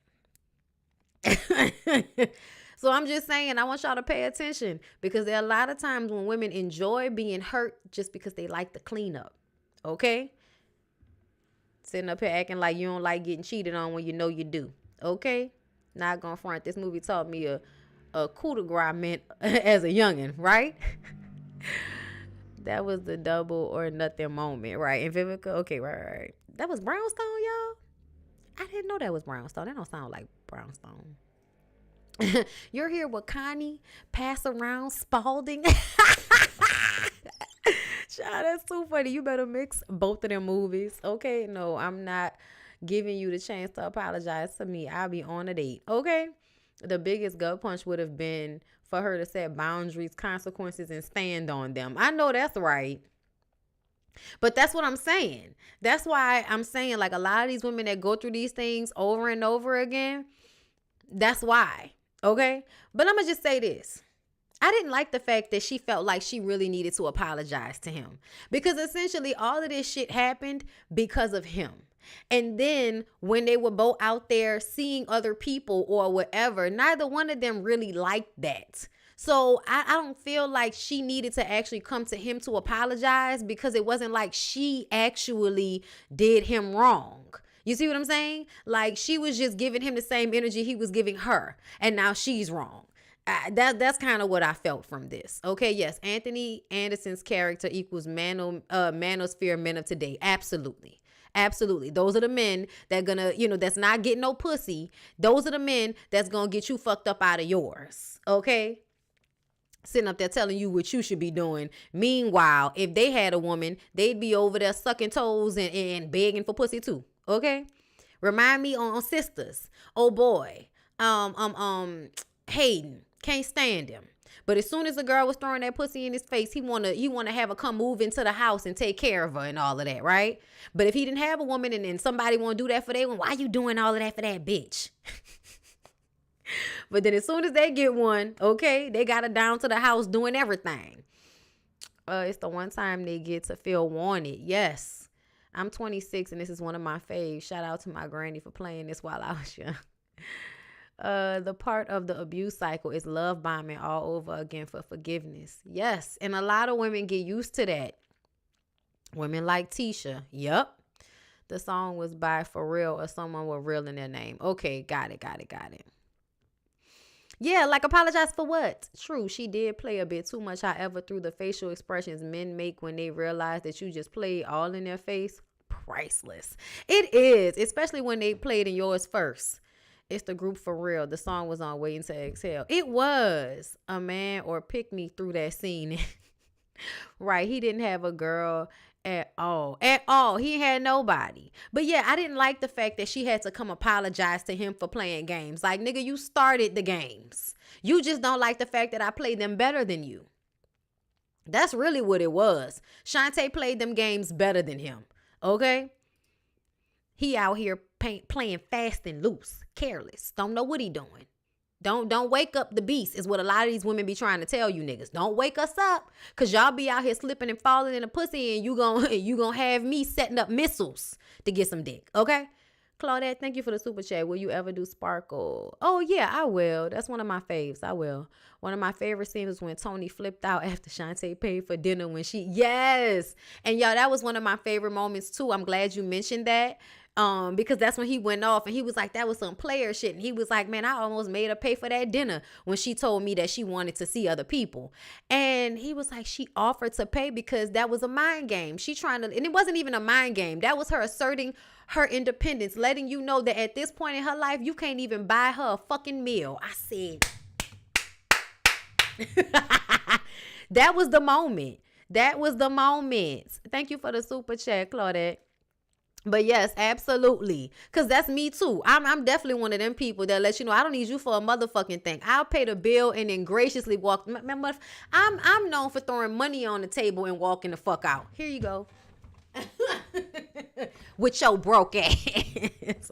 So I'm just saying, I want y'all to pay attention, because there are a lot of times when women enjoy being hurt just because they like the cleanup. Okay? Sitting up here acting like you don't like getting cheated on when you know you do. Okay? Not gonna front. This movie taught me a coup de grace meant as a youngin', right? That was the double or nothing moment, right? And Vivica, okay, right. That was Brownstone, y'all? I didn't know that was Brownstone. That don't sound like Brownstone. You're here with Connie, pass around Spalding. Child, that's too funny. You better mix both of them movies. Okay, no, I'm not giving you the chance to apologize to me. I'll be on a date. Okay, the biggest gut punch would have been for her to set boundaries, consequences, and stand on them. I know that's right. But that's what I'm saying. That's why I'm saying, like, a lot of these women that go through these things over and over again, that's why. Okay? But I'm going to just say this. I didn't like the fact that she felt like she really needed to apologize to him, because essentially all of this shit happened because of him. And then when they were both out there seeing other people or whatever, neither one of them really liked that. So I don't feel like she needed to actually come to him to apologize, because it wasn't like she actually did him wrong. You see what I'm saying? Like, she was just giving him the same energy he was giving her, and now she's wrong. That's kind of what I felt from this. Okay, yes, Anthony Anderson's character equals manosphere men of today. Absolutely. Absolutely. Those are the men that gonna, that's not getting no pussy. Those are the men that's gonna get you fucked up out of yours. Okay? Sitting up there telling you what you should be doing. Meanwhile, if they had a woman, they'd be over there sucking toes and begging for pussy too. Okay? Remind me on Sisters. Oh boy. Hayden. Can't stand him. But as soon as a girl was throwing that pussy in his face, he wanna have her come move into the house and take care of her and all of that, right? But if he didn't have a woman and then somebody want to do that for them, why you doing all of that for that bitch? But then as soon as they get one, okay, they got her down to the house doing everything. It's the one time they get to feel wanted. Yes. I'm 26 and this is one of my faves. Shout out to my granny for playing this while I was young. The part of the abuse cycle is love bombing all over again for forgiveness. Yes. And a lot of women get used to that. Women like Tisha. Yup. The song was by Pharrell or someone with real in their name. Okay. Got it. Yeah, like, apologize for what? True, she did play a bit too much. However, through the facial expressions men make when they realize that you just played all in their face, priceless. It is, especially when they played in yours first. It's the group For Real. The song was on Waiting to Exhale. It was a man or pick me through that scene. Right, he didn't have a girl At all. At all. He had nobody. But yeah, I didn't like the fact that she had to come apologize to him for playing games. Like, nigga, you started the games. You just don't like the fact that I played them better than you. That's really what it was. Shantae played them games better than him. Okay? He out here playing fast and loose, careless. Don't know what he doing. Don't wake up the beast is what a lot of these women be trying to tell you niggas. Don't wake us up, cause y'all be out here slipping and falling in a pussy, and you gonna have me setting up missiles to get some dick. Okay, Claudette, thank you for the super chat. Will you ever do Sparkle? Oh yeah, I will. That's one of my faves. I will. One of my favorite scenes was when Tony flipped out after Shantae paid for dinner when she yes, and y'all, that was one of my favorite moments too. I'm glad you mentioned that. Because that's when he went off and he was like, that was some player shit. And he was like, man, I almost made her pay for that dinner when she told me that she wanted to see other people. And he was like, she offered to pay because that was a mind game. She trying to, and it wasn't even a mind game. That was her asserting her independence, letting you know that at this point in her life, you can't even buy her a fucking meal. I said, that was the moment. That was the moment. Thank you for the super chat, Claudette. But yes, absolutely. Because that's me too. I'm definitely one of them people that let you know I don't need you for a motherfucking thing. I'll pay the bill and then graciously walk. I'm known for throwing money on the table and walking the fuck out. Here you go. With your broke ass.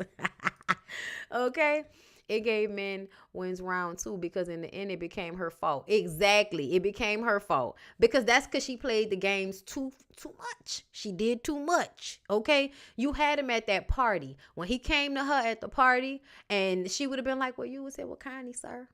Okay? It gave men wins round 2 because in the end it became her fault. Exactly. It became her fault. Because that's because she played the games too much. She did too much. Okay? You had him at that party. When he came to her at the party and she would have been like, well, you would say, well, kindly, sir,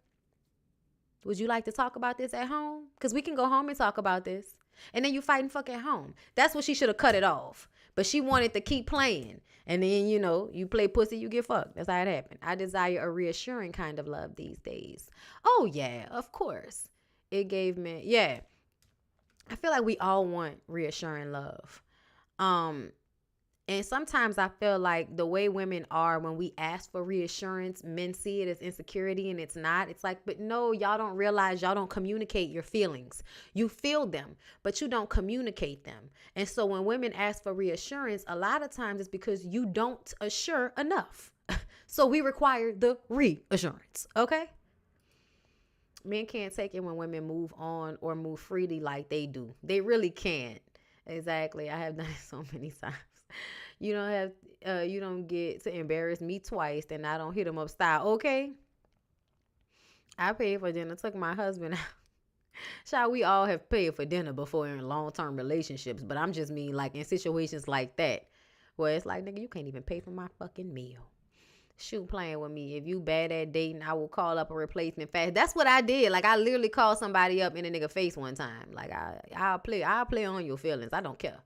would you like to talk about this at home? Because we can go home and talk about this. And then you fight and fuck at home. That's what she should have cut it off. But she wanted to keep playing. And then, you play pussy, you get fucked. That's how it happened. I desire a reassuring kind of love these days. Oh, yeah, of course. It gave me, yeah. I feel like we all want reassuring love. And sometimes I feel like the way women are when we ask for reassurance, men see it as insecurity and it's not. It's like, but no, y'all don't realize y'all don't communicate your feelings. You feel them, but you don't communicate them. And so when women ask for reassurance, a lot of times it's because you don't assure enough. So we require the reassurance, okay? Men can't take it when women move on or move freely like they do. They really can't. Exactly. I have done it so many times. You don't get to embarrass me twice, then I don't hit him up style. Okay. I paid for dinner, took my husband out. Child, we all have paid for dinner before in long-term relationships, but I'm just mean like in situations like that, where it's like, nigga, you can't even pay for my fucking meal. Shoot, playing with me. If you bad at dating, I will call up a replacement fast. That's what I did. Like, I literally called somebody up in a nigga face one time. Like, I'll play on your feelings. I don't care.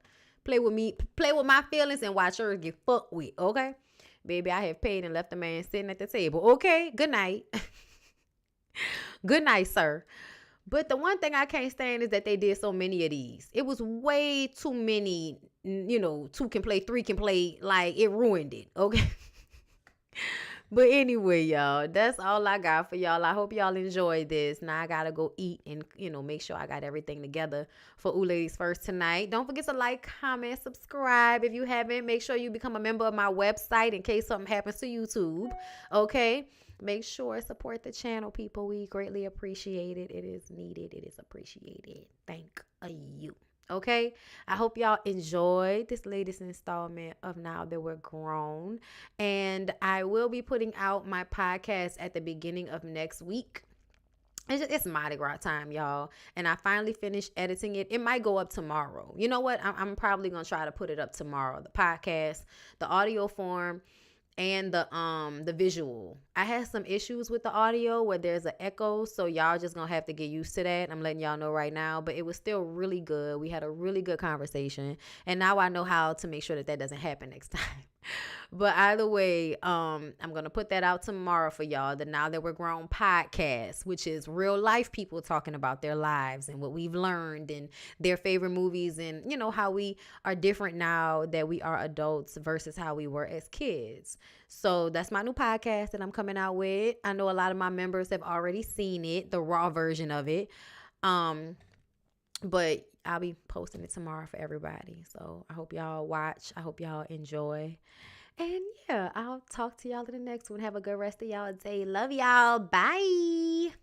Play with me, play with my feelings and watch her get fucked with, okay? Baby, I have paid and left the man sitting at the table. Okay, good night. Good night, sir. But the one thing I can't stand is that they did so many of these. It was way too many, 2 can play, 3 can play. Like, it ruined it, okay? But anyway, y'all, that's all I got for y'all. I hope y'all enjoyed this. Now I gotta go eat and, make sure I got everything together for Ooh Ladies First tonight. Don't forget to like, comment, subscribe. If you haven't, make sure you become a member of my website in case something happens to YouTube. Okay? Make sure support the channel, people. We greatly appreciate it. It is needed. It is appreciated. Thank you. Okay, I hope y'all enjoyed this latest installment of Now That We're Grown, and I will be putting out my podcast at the beginning of next week. It's Mardi Gras time, y'all, and I finally finished editing it. It might go up tomorrow. You know what? I'm probably gonna try to put it up tomorrow. The podcast, the audio form, and the visual. I had some issues with the audio where there's an echo, so y'all just gonna have to get used to that. I'm letting y'all know right now, but it was still really good. We had a really good conversation, and now I know how to make sure that doesn't happen next time. But either way, I'm gonna put that out tomorrow for y'all, the Now That We're Grown podcast, which is real life people talking about their lives and what we've learned and their favorite movies, and how we are different now that we are adults versus how we were as kids. So that's my new podcast that I'm coming out with. I know a lot of my members have already seen it, the raw version of it. But I'll be posting it tomorrow for everybody. So I hope y'all watch. I hope y'all enjoy. And yeah, I'll talk to y'all in the next one. Have a good rest of y'all day. Love y'all. Bye.